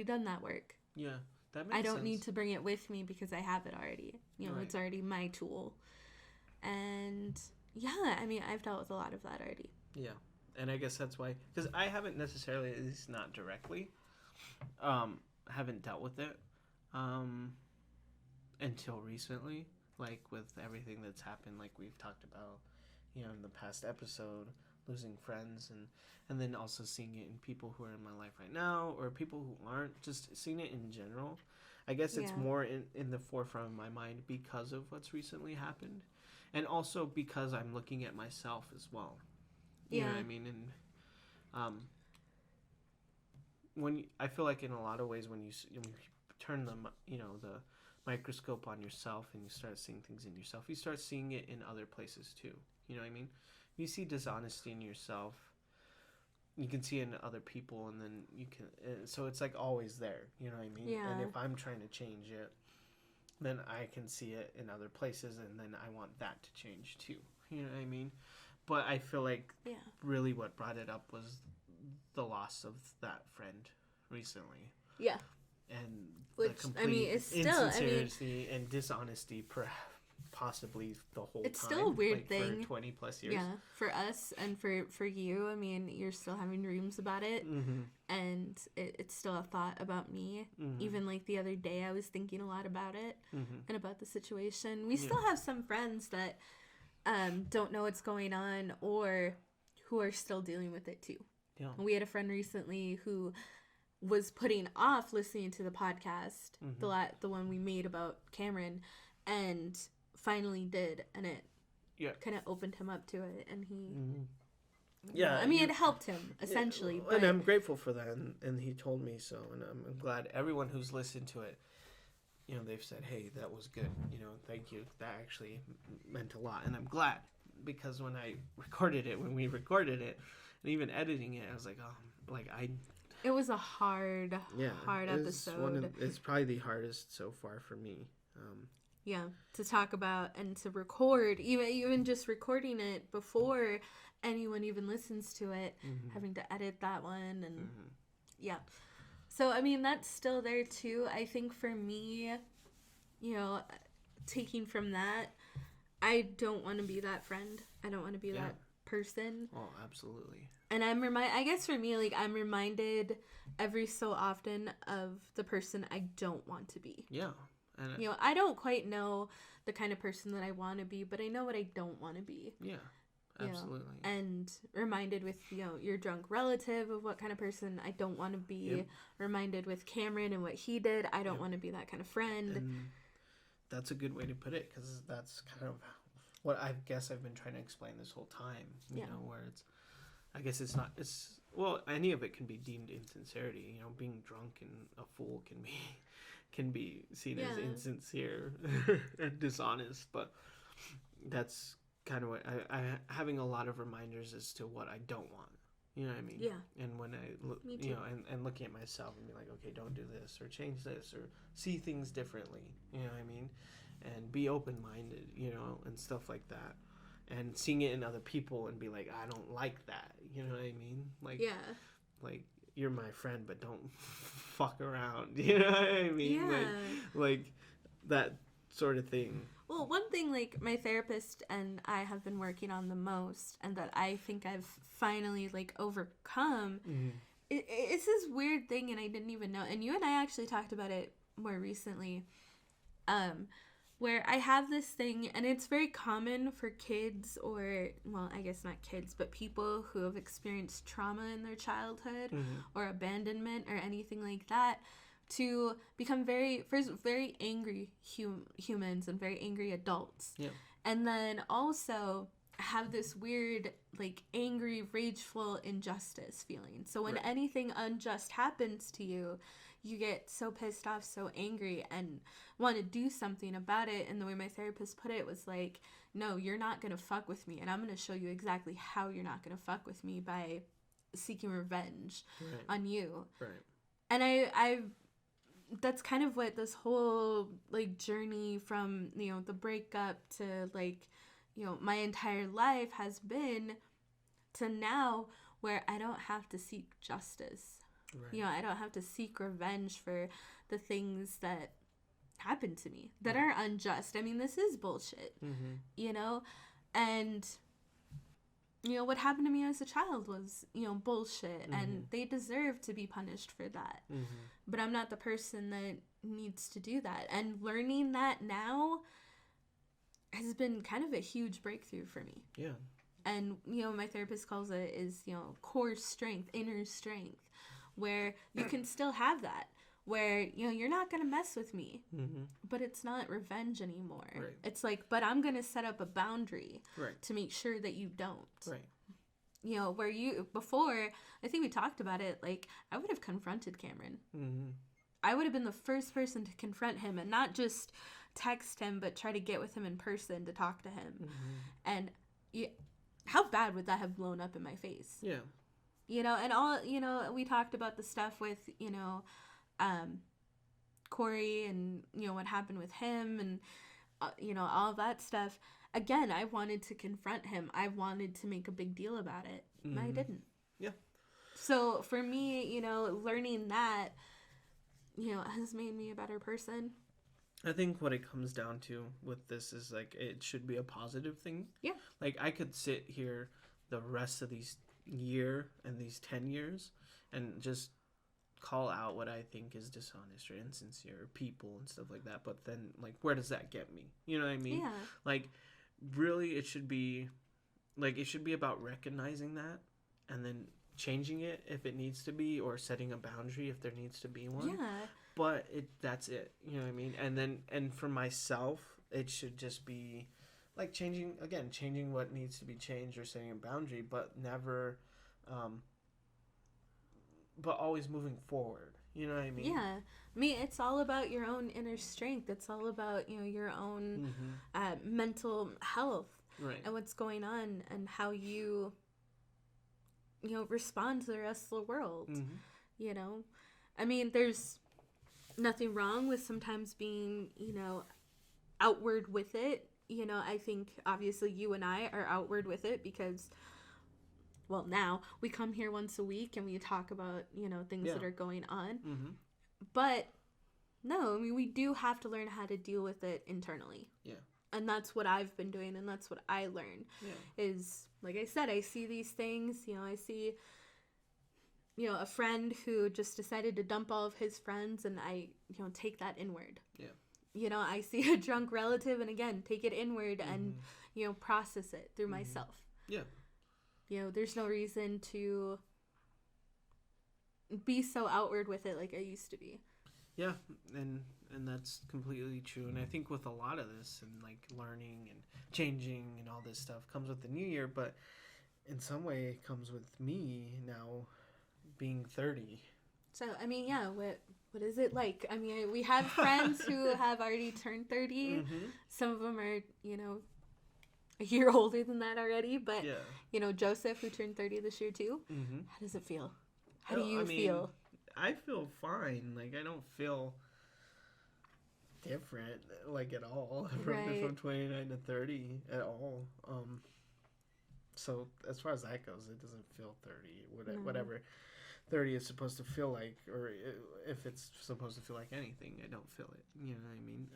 S2: done that work.
S1: Yeah. That makes
S2: I don't
S1: sense.
S2: need to bring it with me because I have it already.
S1: Right.
S2: It's already my tool. And yeah, I mean, I've dealt with a lot of that already.
S1: Yeah. And I guess that's why, because I haven't necessarily, at least not directly, haven't dealt with it until recently, like with everything that's happened, like we've talked about, in the past episode, losing friends, and then also seeing it in people who are in my life right now, or people who aren't, just seeing it in general. I guess it's more in the forefront of my mind because of what's recently happened, and also because I'm looking at myself as well. You know what I mean? And when I feel like in a lot of ways when you turn the microscope on yourself and you start seeing things in yourself, you start seeing it in other places too. You know what I mean? You see dishonesty in yourself, you can see it in other people, and then you can. So it's like always there. You know what I mean?
S2: Yeah.
S1: And if I'm trying to change it, then I can see it in other places, and then I want that to change too. You know what I mean? But I feel like really what brought it up was the loss of that friend recently.
S2: Yeah.
S1: And
S2: which,
S1: the complete
S2: I mean, it's still,
S1: insincerity and dishonesty, possibly the whole time.
S2: It's still a weird thing.
S1: For 20 plus years.
S2: Yeah, for us and for you. I mean, you're still having dreams about it.
S1: Mm-hmm.
S2: And it's still a thought about me.
S1: Mm-hmm.
S2: Even like the other day, I was thinking a lot about it and about the situation. We
S1: Yeah.
S2: still have some friends that don't know what's going on or who are still dealing with it too.
S1: Yeah.
S2: We had a friend recently who was putting off listening to the podcast, the one we made about Cameron, and finally did, and it kind of opened him up to it, and he I mean, it helped him essentially. But
S1: and I'm grateful for that, and he told me so, and I'm glad everyone who's listened to it, they've said, hey, that was good, thank you, that actually meant a lot, and I'm glad, because when we recorded it and even editing it, I was like,
S2: it was a hard episode.
S1: It's probably the hardest so far for me.
S2: To talk about and to record, even just recording it before anyone even listens to it, having to edit that one, and So, I mean, that's still there too. I think for me, taking from that, I don't want to be that friend. I don't want to be that person.
S1: Oh, absolutely.
S2: And I guess for me, like, I'm reminded every so often of the person I don't want to be.
S1: Yeah. And
S2: I don't quite know the kind of person that I want to be, but I know what I don't want to be.
S1: Yeah, absolutely.
S2: And reminded with, your drunk relative of what kind of person I don't want to be.
S1: Yep.
S2: Reminded with Cameron and what he did. I don't want to be that kind of friend.
S1: And that's a good way to put it, because that's kind of what I guess I've been trying to explain this whole time. Where any of it can be deemed insincerity. Being drunk and a fool can be seen as insincere and dishonest, but that's kind of what I having a lot of reminders as to what I don't want. You know what I mean?
S2: Yeah.
S1: And when I look, and looking at myself and be like, okay, don't do this or change this or see things differently. You know what I mean? And be open-minded, and stuff like that. And seeing it in other people and be like, I don't like that. You know what I mean? Like, like, you're my friend, but don't fuck around. You know what I mean?
S2: Yeah.
S1: Like that sort of thing.
S2: Well, one thing, like, my therapist and I have been working on the most, and that I think I've finally, like, overcome, it's this weird thing, and I didn't even know. And you and I actually talked about it more recently, where I have this thing, and it's very common for kids, or, well, I guess not kids, but people who have experienced trauma in their childhood or abandonment or anything like that, to become very angry humans and very angry adults. Yeah. And then also have this weird, like, angry, rageful injustice feeling. So when anything unjust happens to you, you get so pissed off, so angry, and want to do something about it. And the way my therapist put it was like, no, you're not going to fuck with me. And I'm going to show you exactly how you're not going to fuck with me by seeking revenge on you.
S1: Right.
S2: And I that's kind of what this whole like journey from, you know, the breakup to like, you know, my entire life has been to now where I don't have to seek justice.
S1: Right.
S2: You know, I don't have to seek revenge for the things that happened to me that are unjust. I mean, this is bullshit, you know? And, you know, what happened to me as a child was, you know, bullshit. And they deserve to be punished for that. But I'm not the person that needs to do that. And learning that now has been kind of a huge breakthrough for me.
S1: Yeah.
S2: And, you know, my therapist calls it is, you know, core strength, inner strength, where you can still have that, where, you know, you're not going to mess with me, but it's not revenge anymore.
S1: Right.
S2: It's like, but I'm going to set up a boundary
S1: Right.
S2: to make sure that you don't.
S1: Right.
S2: You know, where you, before, I think we talked about it, like, I would have confronted Cameron. I would have been the first person to confront him and not just text him, but try to get with him in person to talk to him. And how bad would that have blown up in my face?
S1: Yeah.
S2: You know, and all, you know, we talked about the stuff with, you know, Corey and, you know, what happened with him and, you know, all of that stuff. Again, I wanted to confront him. I wanted to make a big deal about it. And I didn't.
S1: Yeah.
S2: So for me, you know, learning that, you know, has made me a better person.
S1: I think what it comes down to with this is like it should be a positive thing.
S2: Yeah.
S1: Like I could sit here the rest of these year and these 10 years and just call out what I think is dishonest or insincere people and stuff like that. But then like where does that get me? You know what I mean?
S2: Yeah.
S1: Like really it should be about recognizing that and then changing it if it needs to be or setting a boundary if there needs to be one.
S2: Yeah.
S1: But that's it. You know what I mean? And for myself, it should just be like changing what needs to be changed or setting a boundary, but never, but always moving forward. You know what I mean?
S2: Yeah. I mean, it's all about your own inner strength. It's all about, you know, your own mental health.
S1: Right.
S2: And what's going on and how you know, respond to the rest of the world. You know? I mean, there's nothing wrong with sometimes being, you know, outward with it. You know, I think obviously you and I are outward with it because, well, now we come here once a week and we talk about, you know, things that are going on. But no, I mean, we do have to learn how to deal with it internally.
S1: Yeah.
S2: And that's what I've been doing, and that's what I learned.
S1: Yeah.
S2: Is, like I said, I see these things, you know, I see, you know, a friend who just decided to dump all of his friends, and I, you know, take that inward.
S1: Yeah.
S2: You know, I see a drunk relative, and again, take it inward and, you know, process it through myself.
S1: Yeah.
S2: You know, there's no reason to be so outward with it like I used to be.
S1: Yeah, and that's completely true. And I think with a lot of this and like learning and changing and all this stuff comes with the new year, but in some way it comes with me now being 30.
S2: So, I mean, yeah, what is it like? I mean, we have friends who have already turned 30. Some of them are, you know, a year older than that already, but, you know, Joseph, who turned 30 this year too. How does it feel? How do you feel?
S1: I feel fine. Like, I don't feel different, like, at all from 29 to 30 at all. So as far as that goes, it doesn't feel 30. Whatever 30 is supposed to feel like, or if it's supposed to feel like anything, I don't feel it. You know what I mean?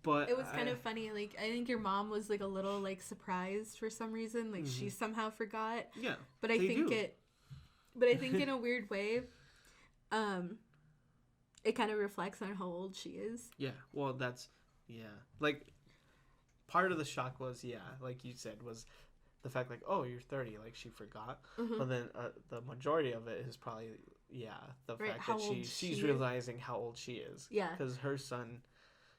S1: But
S2: it was kind of funny. Like, I think your mom was like a little like surprised for some reason. Like she somehow forgot.
S1: Yeah.
S2: But I think in a weird way, it kind of reflects on how old she is.
S1: Yeah. Well, like part of the shock was, like you said, was the fact like, oh, you're 30, like she forgot. But then the majority of it is probably, the fact that she's realizing how old she is.
S2: Yeah.
S1: Because her son,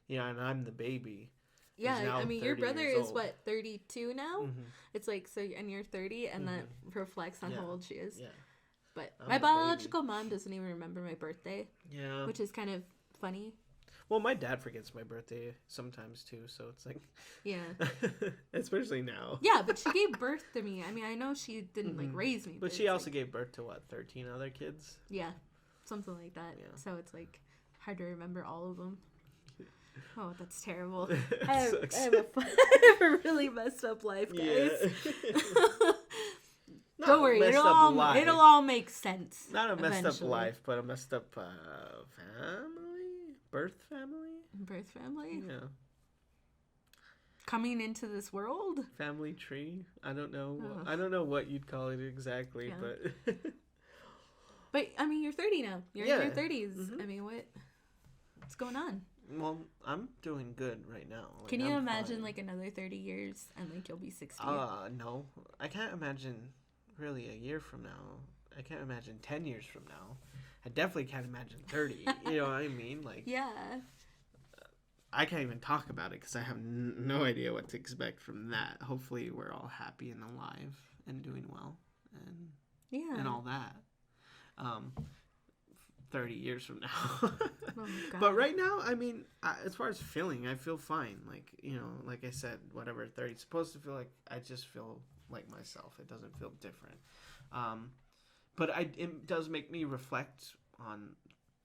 S1: and I'm the baby.
S2: Yeah, I mean, your brother is, 32 now?
S1: Mm-hmm.
S2: It's like, so, and you're 30, and that reflects on how old she is.
S1: Yeah.
S2: But my biological mom doesn't even remember my birthday.
S1: Yeah.
S2: Which is kind of funny.
S1: Well, my dad forgets my birthday sometimes too, so it's like,
S2: Yeah.
S1: especially now.
S2: Yeah, but she gave birth to me. I mean, I know she didn't like raise me,
S1: But she
S2: it's
S1: also
S2: like,
S1: gave birth to what, 13 other kids?
S2: yeah, something like that.
S1: Yeah.
S2: So it's like hard to remember all of them. Oh, that's terrible.
S1: It
S2: I have
S1: sucks.
S2: a really messed up life, guys.
S1: Yeah. Not
S2: Don't worry,
S1: messed
S2: it'll
S1: up
S2: all,
S1: life.
S2: it'll all make sense.
S1: Not a messed
S2: eventually.
S1: up life, but a messed up family? Birth family?
S2: Birth family?
S1: Yeah.
S2: Coming into this world?
S1: Family tree? I don't know.
S2: Oh.
S1: I don't know what you'd call it exactly,
S2: Yeah.
S1: but...
S2: But, I mean, you're 30 now. You're
S1: Yeah.
S2: in your 30s.
S1: Mhm.
S2: I mean, what's going on?
S1: Well, I'm doing good right now. Like,
S2: Can you
S1: I'm
S2: imagine,
S1: fine.
S2: like, another 30 years and, like, you'll be 60?
S1: No. I can't imagine really a year from now. I can't imagine 10 years from now. I definitely can't imagine 30. You know what I mean? Like,
S2: Yeah.
S1: I can't even talk about it because I have no idea what to expect from that. Hopefully we're all happy and alive and doing well and
S2: Yeah.
S1: and all that. 30 years from now.
S2: Oh, my God.
S1: But right now, I mean, as far as feeling, I feel fine. Like, you know, like I said, whatever 30 is supposed to feel like, I just feel like myself. It doesn't feel different. But it does make me reflect on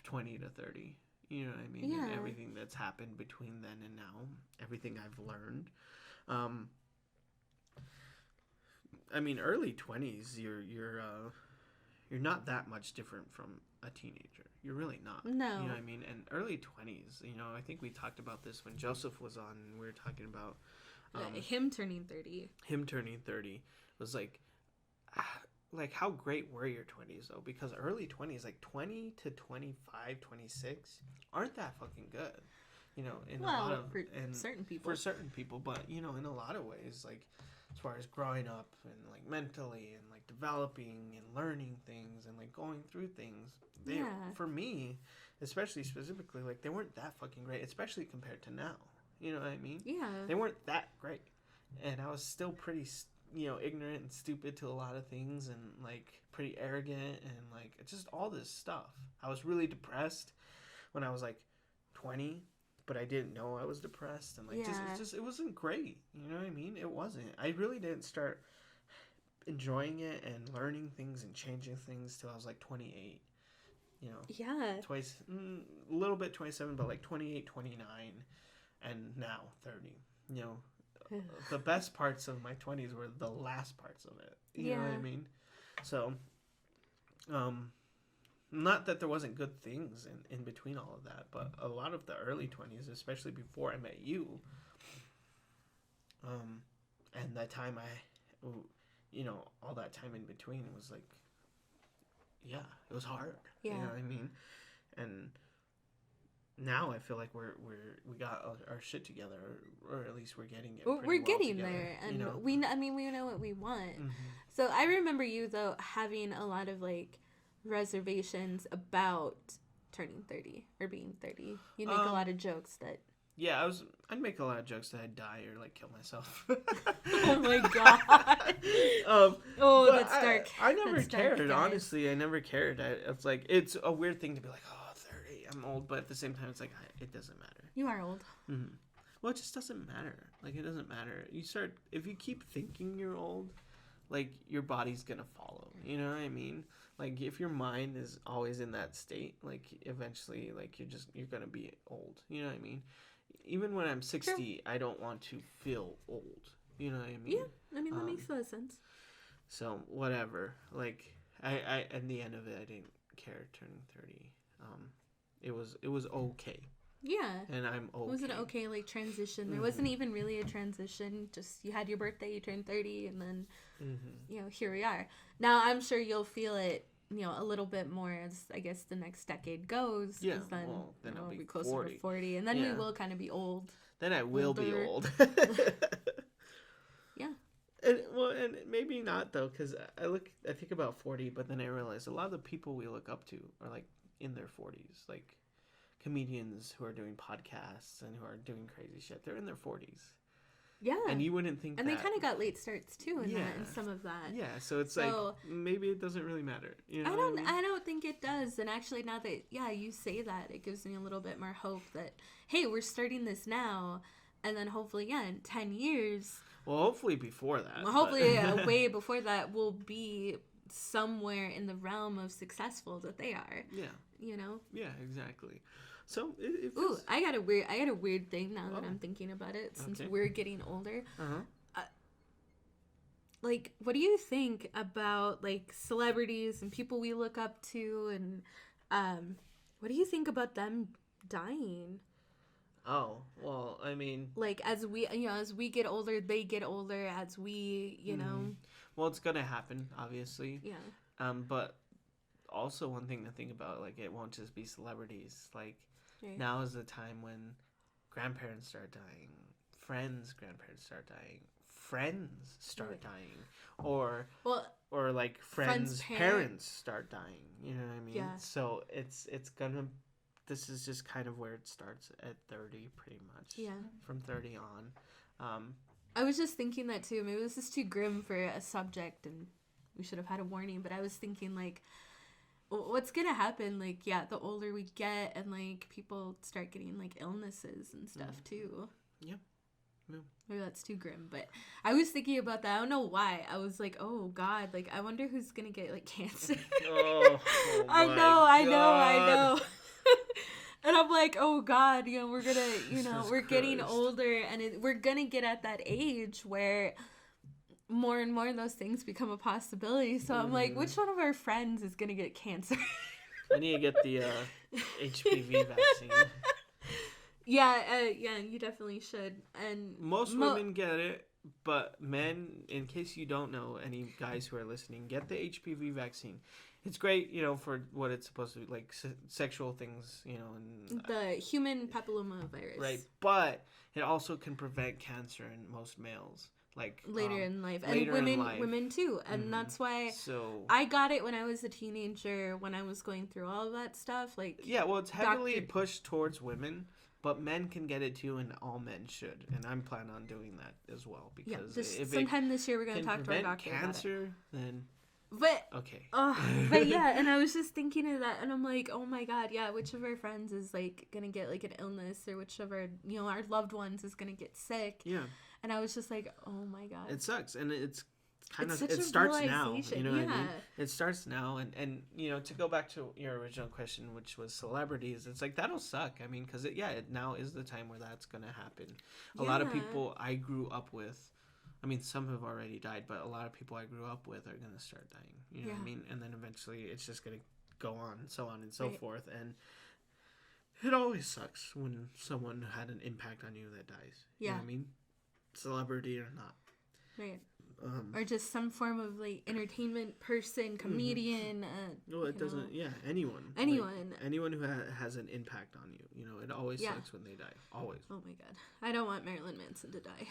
S1: 20 to 30. You know what I mean?
S2: Yeah.
S1: And everything that's happened between then and now. Everything I've learned. I mean, early 20s, you're not that much different from a teenager. You're really not.
S2: No.
S1: You know what I mean? And early 20s, you know, I think we talked about this when Joseph was on, and we were talking about
S2: him turning 30.
S1: him turning 30 was like how great were your 20s though? Because early 20s, like 20 to 25, 26 aren't that fucking good. You know, in a lot of
S2: certain people.
S1: For certain people, but you know, in a lot of ways, like as far as growing up and like mentally and like developing and learning things and like going through things, for me, especially specifically, like they weren't that fucking great, especially compared to now. You know what I mean?
S2: Yeah.
S1: They weren't that great, and I was still pretty, you know, ignorant and stupid to a lot of things, and like pretty arrogant and like just all this stuff. I was really depressed when I was like 20. But I didn't know I was depressed, and like it wasn't great. You know what I mean? It wasn't. I really didn't start enjoying it and learning things and changing things till I was like 28. You know?
S2: Yeah.
S1: Twice, a little bit 27, but like 28, 29, and now 30. You know, the best parts of my 20s were the last parts of it. You know what I mean? So, not that there wasn't good things in between all of that, but a lot of the early 20s, especially before I met you, and that time you know, all that time in between was like, yeah, it was hard.
S2: Yeah.
S1: You know what I mean? And now I feel like we got our shit together, or at least we're getting it.
S2: We're getting there, and
S1: you know?
S2: we know what we want.
S1: Mm-hmm.
S2: So I remember you though having a lot of like reservations about turning 30 or being 30. You make a lot of jokes that.
S1: Yeah, I'd make a lot of jokes that I'd die or like kill myself.
S2: Oh my God. That's dark.
S1: I never cared,
S2: guys.
S1: honestly. I never cared. It's like, it's a weird thing to be like, oh, 30, I'm old, but at the same time, it's like, it doesn't matter.
S2: You are old.
S1: Mm-hmm. Well, it just doesn't matter. Like, it doesn't matter. If you keep thinking you're old, like, your body's gonna follow. You know what I mean? Like, if your mind is always in that state, like, eventually, like, you're gonna be old. You know what I mean? Even when I'm 60, True. I don't want to feel old. You know what I mean?
S2: Yeah, I mean, that makes a lot of sense.
S1: So, whatever. Like, I at the end of it, I didn't care turning 30. It was okay.
S2: Yeah.
S1: And I'm okay.
S2: It was an okay, like, transition. There wasn't even really a transition. Just, you had your birthday, you turned 30, and then, you know, here we are. Now, I'm sure you'll feel it, you know, a little bit more as, I guess, the next decade goes.
S1: Yeah,
S2: then,
S1: then I'll be
S2: closer
S1: 40.
S2: to 40, and then we will kind of be old.
S1: Then I will be old.
S2: Yeah.
S1: And maybe not, though, because I think about 40, but then I realize a lot of the people we look up to are, like, in their 40s. Like, comedians who are doing podcasts and who are doing crazy shit, they're in their 40s.
S2: Yeah.
S1: And you wouldn't think
S2: and
S1: that.
S2: they kind of got late starts too in
S1: Yeah.
S2: that, in some of that.
S1: Yeah, so it's like maybe it doesn't really matter. You know what I mean?
S2: I don't think it does. And actually, now that you say that, it gives me a little bit more hope that, hey, we're starting this now, and then hopefully, in 10 years.
S1: Well, hopefully before that.
S2: Well, hopefully, way before that, we'll be somewhere in the realm of successful that they are.
S1: Yeah.
S2: You know.
S1: Yeah, exactly. So it
S2: ooh, I got a weird thing now that I'm thinking about it. Since we're getting older. Like, what do you think about, like, celebrities and people we look up to, and what do you think about them dying?
S1: Oh, well, I mean,
S2: like, as we get older, they get older, as we, you know.
S1: Well, it's gonna happen, obviously.
S2: Yeah.
S1: But also one thing to think about, like, it won't just be celebrities. Like,
S2: right.
S1: Now is the time when grandparents start dying, grandparents start dying, friends start dying, or like friends' parents start dying. You know what I mean?
S2: Yeah.
S1: So it's gonna. This is just kind of where it starts at 30, pretty much.
S2: Yeah.
S1: From 30 on.
S2: I was just thinking that too. Maybe this is too grim for a subject, and we should have had a warning. But I was thinking, like, what's gonna happen? Like, the older we get, and like people start getting like illnesses and stuff too.
S1: Yeah.
S2: Maybe that's too grim, but I was thinking about that. I don't know why. I was like, oh God, like I wonder who's gonna get like cancer.
S1: oh
S2: I know. And I'm like, oh God, we're gonna, we're getting older, and we're gonna get at that age where more and more of those things become a possibility. So I'm like, which one of our friends is gonna get cancer?
S1: I need to get the HPV vaccine.
S2: Yeah, you definitely should. And
S1: most women get it, but men, in case you don't know, any guys who are listening, get the HPV vaccine. It's great, for what it's supposed to be, like sexual things, and
S2: the human papillomavirus.
S1: Right, but it also can prevent cancer in most males, like
S2: later in life, and women too, and that's why I got it when I was a teenager, when I was going through all of that stuff. Like,
S1: well, it's heavily pushed towards women. But men can get it too, and all men should. And I'm planning on doing that as well, because
S2: sometime this year we're going to talk to our doctor
S1: cancer,
S2: about it.
S1: Then okay.
S2: But yeah, and I was just thinking of that, and I'm like, oh my God, which of our friends is like gonna get like an illness, or which of our our loved ones is gonna get sick?
S1: Yeah.
S2: And I was just like, oh my God,
S1: it sucks, and it starts now. You know what I mean? It starts now, and to go back to your original question, which was celebrities, it's like that'll suck. I mean, because it now is the time where that's gonna happen. A lot of people I grew up with, I mean, some have already died, but a lot of people I grew up with are gonna start dying. You know what I mean? And then eventually, it's just gonna go on, so on and so forth, and it always sucks when someone had an impact on you that dies. You know what I mean? Celebrity or not.
S2: Right. Or just some form of like entertainment person, comedian.
S1: No, it doesn't. Anyone. Anyone who has an impact on you. It always sucks when they die. Always.
S2: Oh my God, I don't want Marilyn Manson to die.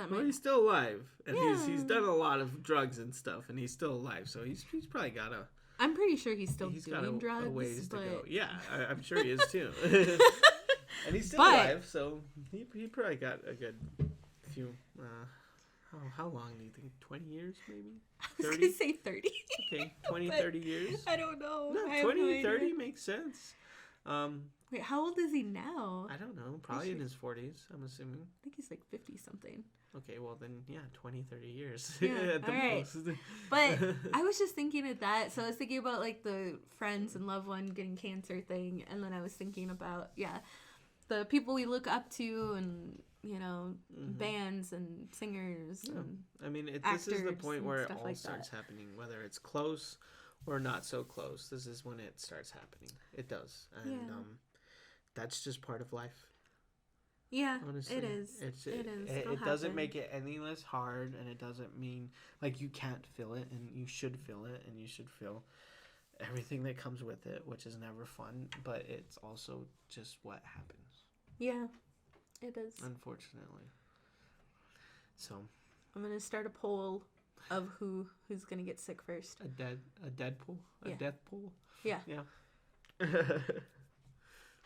S1: Well, he's still alive, and he's done a lot of drugs and stuff, and he's still alive. So he's probably got a.
S2: I'm pretty sure he's still doing drugs.
S1: A ways to go. Yeah, I'm sure he is too. And he's still alive, so he probably got a good few. How long do you think? 20 years, maybe? 30?
S2: I was going to say 30.
S1: Okay, 20, 30 years?
S2: I don't know.
S1: No, 20, 30 makes sense.
S2: Wait, how old is he now?
S1: I don't know. Probably in his 40s, I'm assuming.
S2: I think he's like 50-something.
S1: Okay, well then, 20, 30 years.
S2: Yeah,
S1: at the most.
S2: But I was just thinking of that. So I was thinking about like the friends and loved one getting cancer thing. And then I was thinking about, the people we look up to, and bands and singers. And
S1: I mean, this is the point where it all starts happening, whether it's close or not so close. This is when it starts happening. It does, and that's just part of life.
S2: Yeah,
S1: honestly,
S2: it is.
S1: It doesn't make it any less hard, and it doesn't mean like you can't feel it, and you should feel it, and you should feel everything that comes with it, which is never fun, but it's also just what happens.
S2: Yeah, it is.
S1: Unfortunately. So
S2: I'm gonna start a poll of who's gonna get sick first.
S1: A dead pool? A death pool?
S2: Yeah.
S1: Yeah.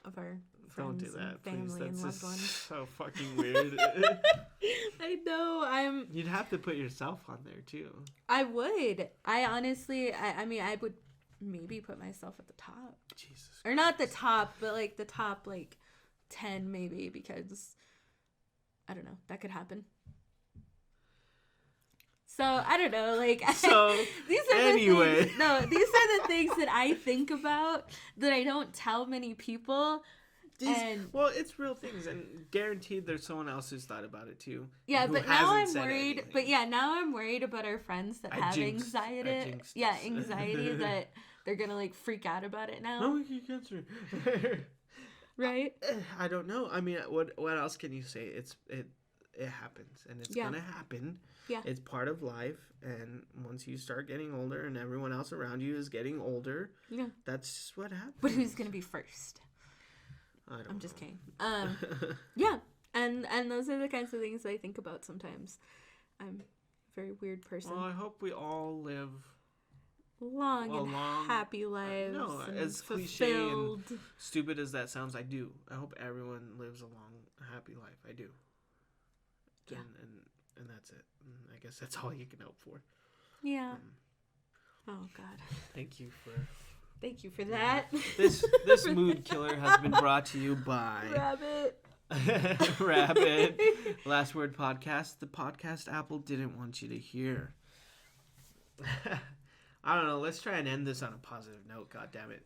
S2: of our
S1: Don't
S2: friends
S1: do that,
S2: and family
S1: please. That's
S2: and loved
S1: just
S2: ones.
S1: so fucking weird.
S2: I know.
S1: You'd have to put yourself on there too.
S2: I would. I honestly. I mean, I would maybe put myself at the top.
S1: Jesus.
S2: Or not the top, but like the top 10 maybe, because I don't know, that could happen. So I don't know,
S1: So
S2: these are
S1: anyway.
S2: the things, no, these are the things that I think about that I don't tell many people.
S1: Well, it's real things, and guaranteed there's someone else who's thought about it too.
S2: Yeah,
S1: who
S2: but now I'm
S1: hasn't said
S2: worried.
S1: anything.
S2: But yeah, now I'm worried about our friends that have anxiety. Yeah, anxiety that they're gonna freak out about it now.
S1: Oh, we can cancel.
S2: Right?
S1: I don't know. I mean, what else can you say? It happens, and it's gonna happen.
S2: Yeah.
S1: It's part of life, and once you start getting older, and everyone else around you is getting older, that's just what happens.
S2: But who's gonna be first? I'm just kidding. Yeah, and those are the kinds of things I think about sometimes. I'm a very weird person.
S1: Well, I hope we all live
S2: long, happy lives.
S1: No,
S2: and
S1: as
S2: fulfilled.
S1: cliche and stupid as that sounds, I do. I hope everyone lives a long, happy life. I do.
S2: Yeah.
S1: And that's it. And I guess that's all you can hope for.
S2: Yeah. Oh God.
S1: Thank you for
S2: that.
S1: This mood killer has been brought to you by Rabbit. Last Word Podcast, the podcast Apple didn't want you to hear. I don't know. Let's try and end this on a positive note. God damn it.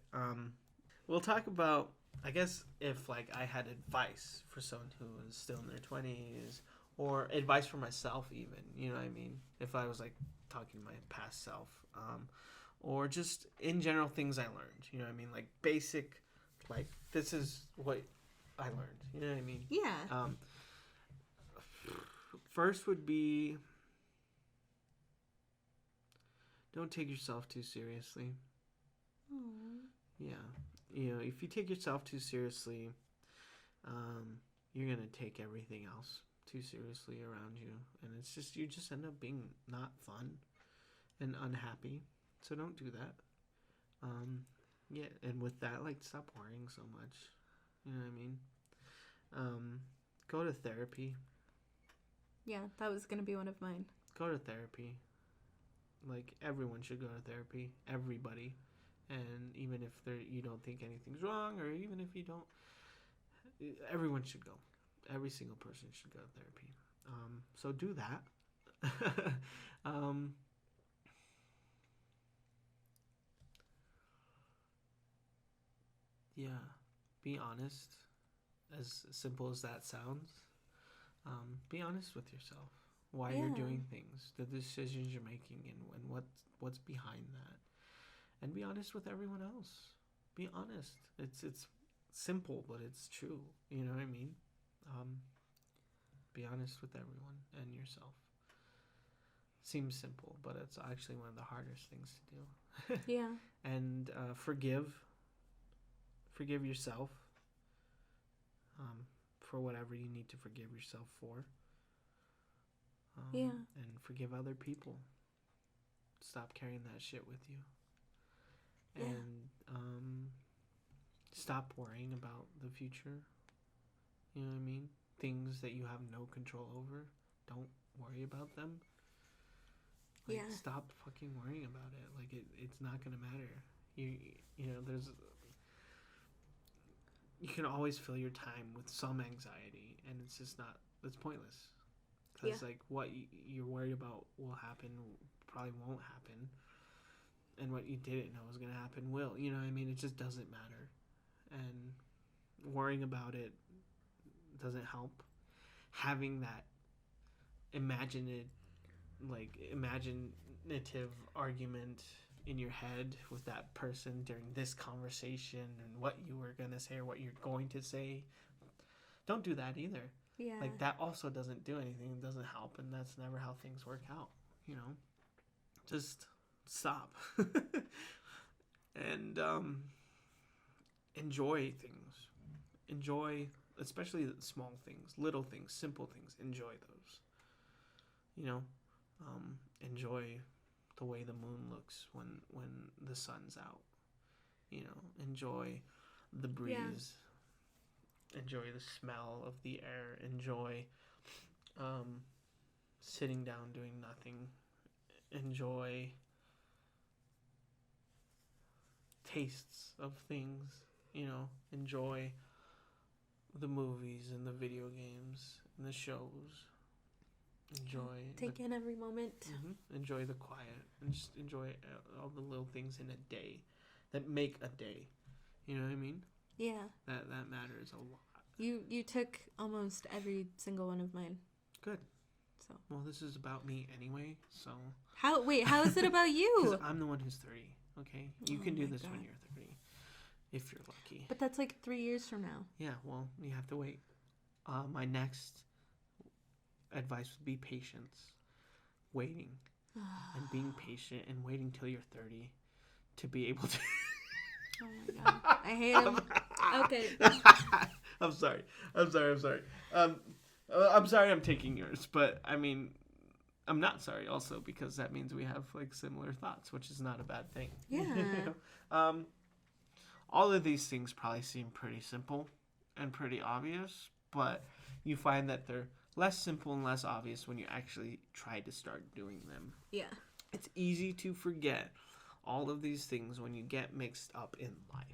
S1: We'll talk about, I guess, if I had advice for someone who is still in their 20s, or advice for myself even. You know what I mean? If I was talking to my past self. Or just in general things I learned. You know what I mean? Basic, this is what I learned. You know what I mean?
S2: Yeah.
S1: First would be, don't take yourself too seriously.
S2: Aww.
S1: Yeah. If you take yourself too seriously, you're going to take everything else too seriously around you. And you just end up being not fun and unhappy. So don't do that. Yeah, and with that, stop worrying so much. You know what I mean? Go to therapy.
S2: Yeah, that was gonna be one of mine.
S1: Go to therapy. Everyone should go to therapy. Everybody. And even if you don't think anything's wrong, or even if you don't, everyone should go. Every single person should go to therapy. So do that. Yeah, be honest. As simple as that sounds, be honest with yourself. Why you're doing things, the decisions you're making, and what's behind that, and be honest with everyone else. Be honest. It's simple, but it's true. You know what I mean? Be honest with everyone and yourself. Seems simple, but it's actually one of the hardest things to do.
S2: Yeah.
S1: And forgive yourself for whatever you need to forgive yourself for. And forgive other people. Stop carrying that shit with you. And stop worrying about the future. You know what I mean? Things that you have no control over. Don't worry about them. Stop fucking worrying about it. It's not gonna matter. You can always fill your time with some anxiety, and it's pointless. Because what you're worried about will happen, probably won't happen, and what you didn't know was gonna happen will. You know what I mean? It just doesn't matter, and worrying about it doesn't help. Having that imaginative argument in your head with that person during this conversation and what you were going to say or what you're going to say, don't do that either.
S2: Yeah.
S1: That also doesn't do anything. It doesn't help, and that's never how things work out. Just stop. And enjoy things. Enjoy, especially the small things, little things, simple things. Enjoy those. Enjoy the way the moon looks when the sun's out. Enjoy the breeze. enjoy the smell of the air, enjoy sitting down doing nothing, enjoy tastes of things, enjoy the movies and the video games and the shows.
S2: Take in every moment.
S1: Enjoy the quiet and just enjoy all the little things in a day that make a day. You know what I mean?
S2: Yeah.
S1: That matters a lot.
S2: You took almost every single one of mine.
S1: Good.
S2: So.
S1: Well, this is about me anyway, so.
S2: How is it about you?
S1: Because I'm the one who's 30, okay? You can do this when you're 30, if you're lucky.
S2: But that's like 3 years from now.
S1: Yeah, well, you have to wait. My next advice would be patience. Waiting. And being patient and waiting till you're 30 to be able to...
S2: Oh my god. I hate him. Okay.
S1: I'm sorry. I'm sorry I'm taking yours, but I mean, I'm not sorry also because that means we have like similar thoughts, which is not a bad thing.
S2: Yeah.
S1: All of these things probably seem pretty simple and pretty obvious, but you find that they're less simple and less obvious when you actually try to start doing them.
S2: Yeah.
S1: It's easy to forget all of these things when you get mixed up in life,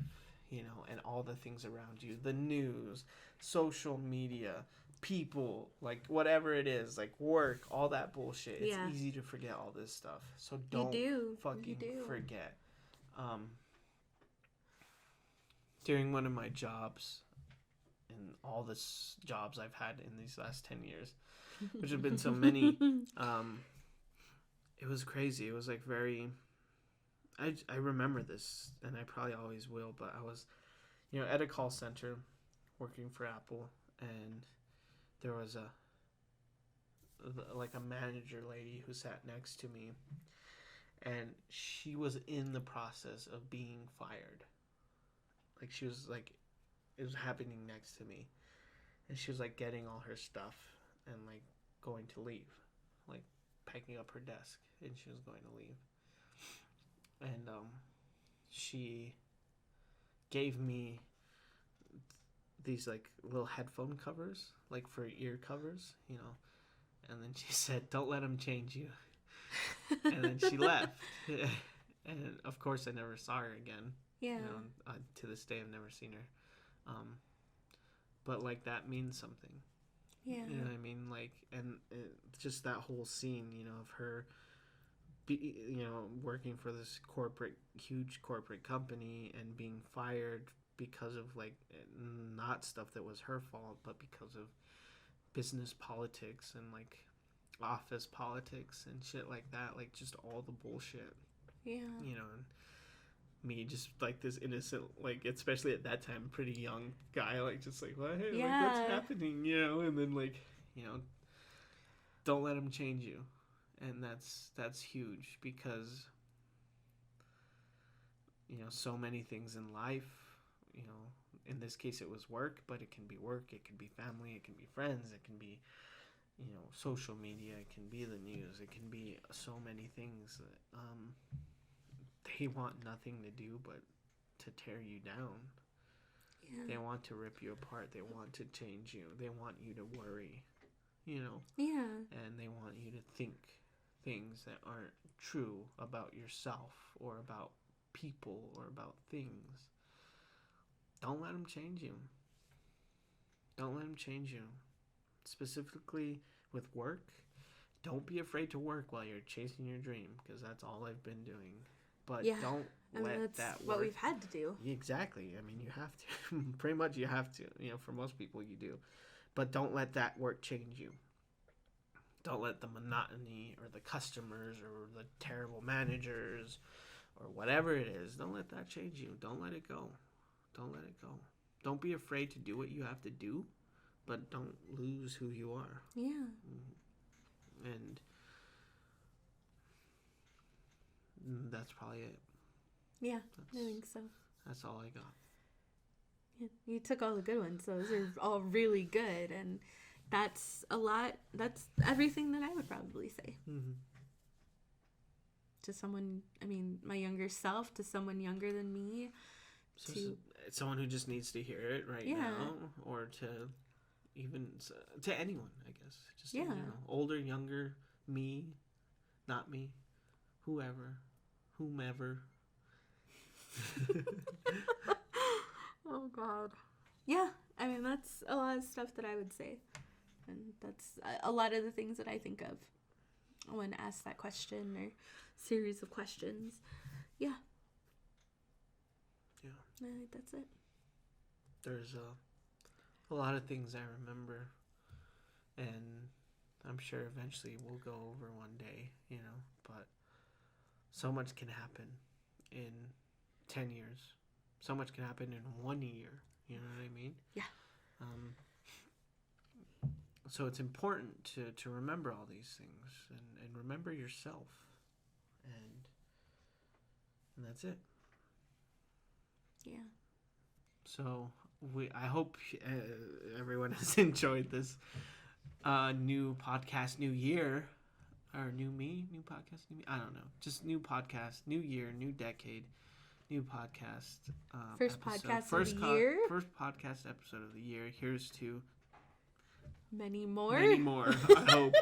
S1: and all the things around you, the news, social media, people, like whatever it is, like work, all that bullshit. It's easy to forget all this stuff. So don't fucking forget. During one of my jobs, and all the jobs I've had in these last 10 years, which have been so many, it was crazy. It was like very... I remember this, and I probably always will, but I was, at a call center working for Apple, and there was a manager lady who sat next to me, and she was in the process of being fired. Like, she was like, it was happening next to me, and she was like getting all her stuff and like going to leave, like packing up her desk, and she was going to leave. And she gave me these like little headphone covers, like for ear covers, and then she said, "Don't let them change you." And then she left. And of course I never saw her again.
S2: Yeah.
S1: To this day I've never seen her. But like that means something.
S2: Yeah.
S1: You know what I mean? Like, and just that whole scene, of her working for this huge corporate company and being fired because of like not stuff that was her fault, but because of business politics and like office politics and shit like that, like just all the bullshit.
S2: Yeah.
S1: And me just like this innocent, like especially at that time, pretty young guy, like just like, well, hey, like what's happening, and then like, don't let them change you. And that's huge because, so many things in life, in this case it was work, but it can be work, it can be family, it can be friends, it can be, social media, it can be the news, it can be so many things that they want nothing to do but to tear you down. Yeah. They want to rip you apart, they want to change you, they want you to worry,
S2: Yeah.
S1: And they want you to think things that aren't true about yourself or about people or about things. Don't let them change you. Don't let them change you. Specifically with work, don't be afraid to work while you're chasing your dream, because that's all I've been doing. But don't let that work.
S2: What we've had to do.
S1: Exactly. I mean, you have to. Pretty much you have to. For most people you do. But don't let that work change you. Don't let the monotony or the customers or the terrible managers or whatever it is, don't let that change you. Don't let it go. Don't let it go. Don't be afraid to do what you have to do, but don't lose who you are.
S2: Yeah.
S1: And that's probably it.
S2: Yeah, I think so.
S1: That's all I got.
S2: Yeah, you took all the good ones. Those are all really good, and that's a lot. That's everything that I would probably say.
S1: Mm-hmm.
S2: To someone, my younger self, to someone younger than me,
S1: So
S2: to
S1: someone who just needs to hear it right now, or to even to anyone, I guess. Just in general. Older, younger, me, not me, whomever.
S2: Oh God. Yeah, I mean that's a lot of stuff that I would say, and that's a lot of the things that I think of when asked that question or series of questions. Yeah.
S1: Yeah.
S2: I think that's it.
S1: There's a lot of things I remember, and I'm sure eventually we'll go over one day, but so much can happen in 10 years. So much can happen in 1 year. You know what I mean?
S2: Yeah.
S1: So it's important to remember all these things and remember yourself. And that's it.
S2: Yeah.
S1: So I hope everyone has enjoyed this new podcast, new year, or new podcast, new me. I don't know. Just new podcast, new year, new decade, new podcast.
S2: First
S1: episode.
S2: podcast of the year.
S1: First podcast episode of the year. Here's to
S2: many more.
S1: I hope.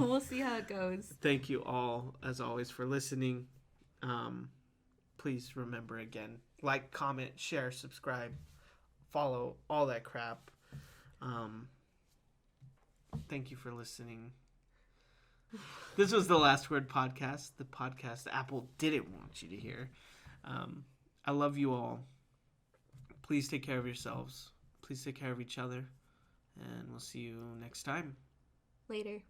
S2: We'll see how it goes.
S1: Thank you all, as always, for listening. Please remember again, like, comment, share, subscribe, follow, all that crap. Thank you for listening. This was the Last Word Podcast, the podcast Apple didn't want you to hear. I love you all. Please take care of yourselves. Please take care of each other. And we'll see you next time.
S2: Later.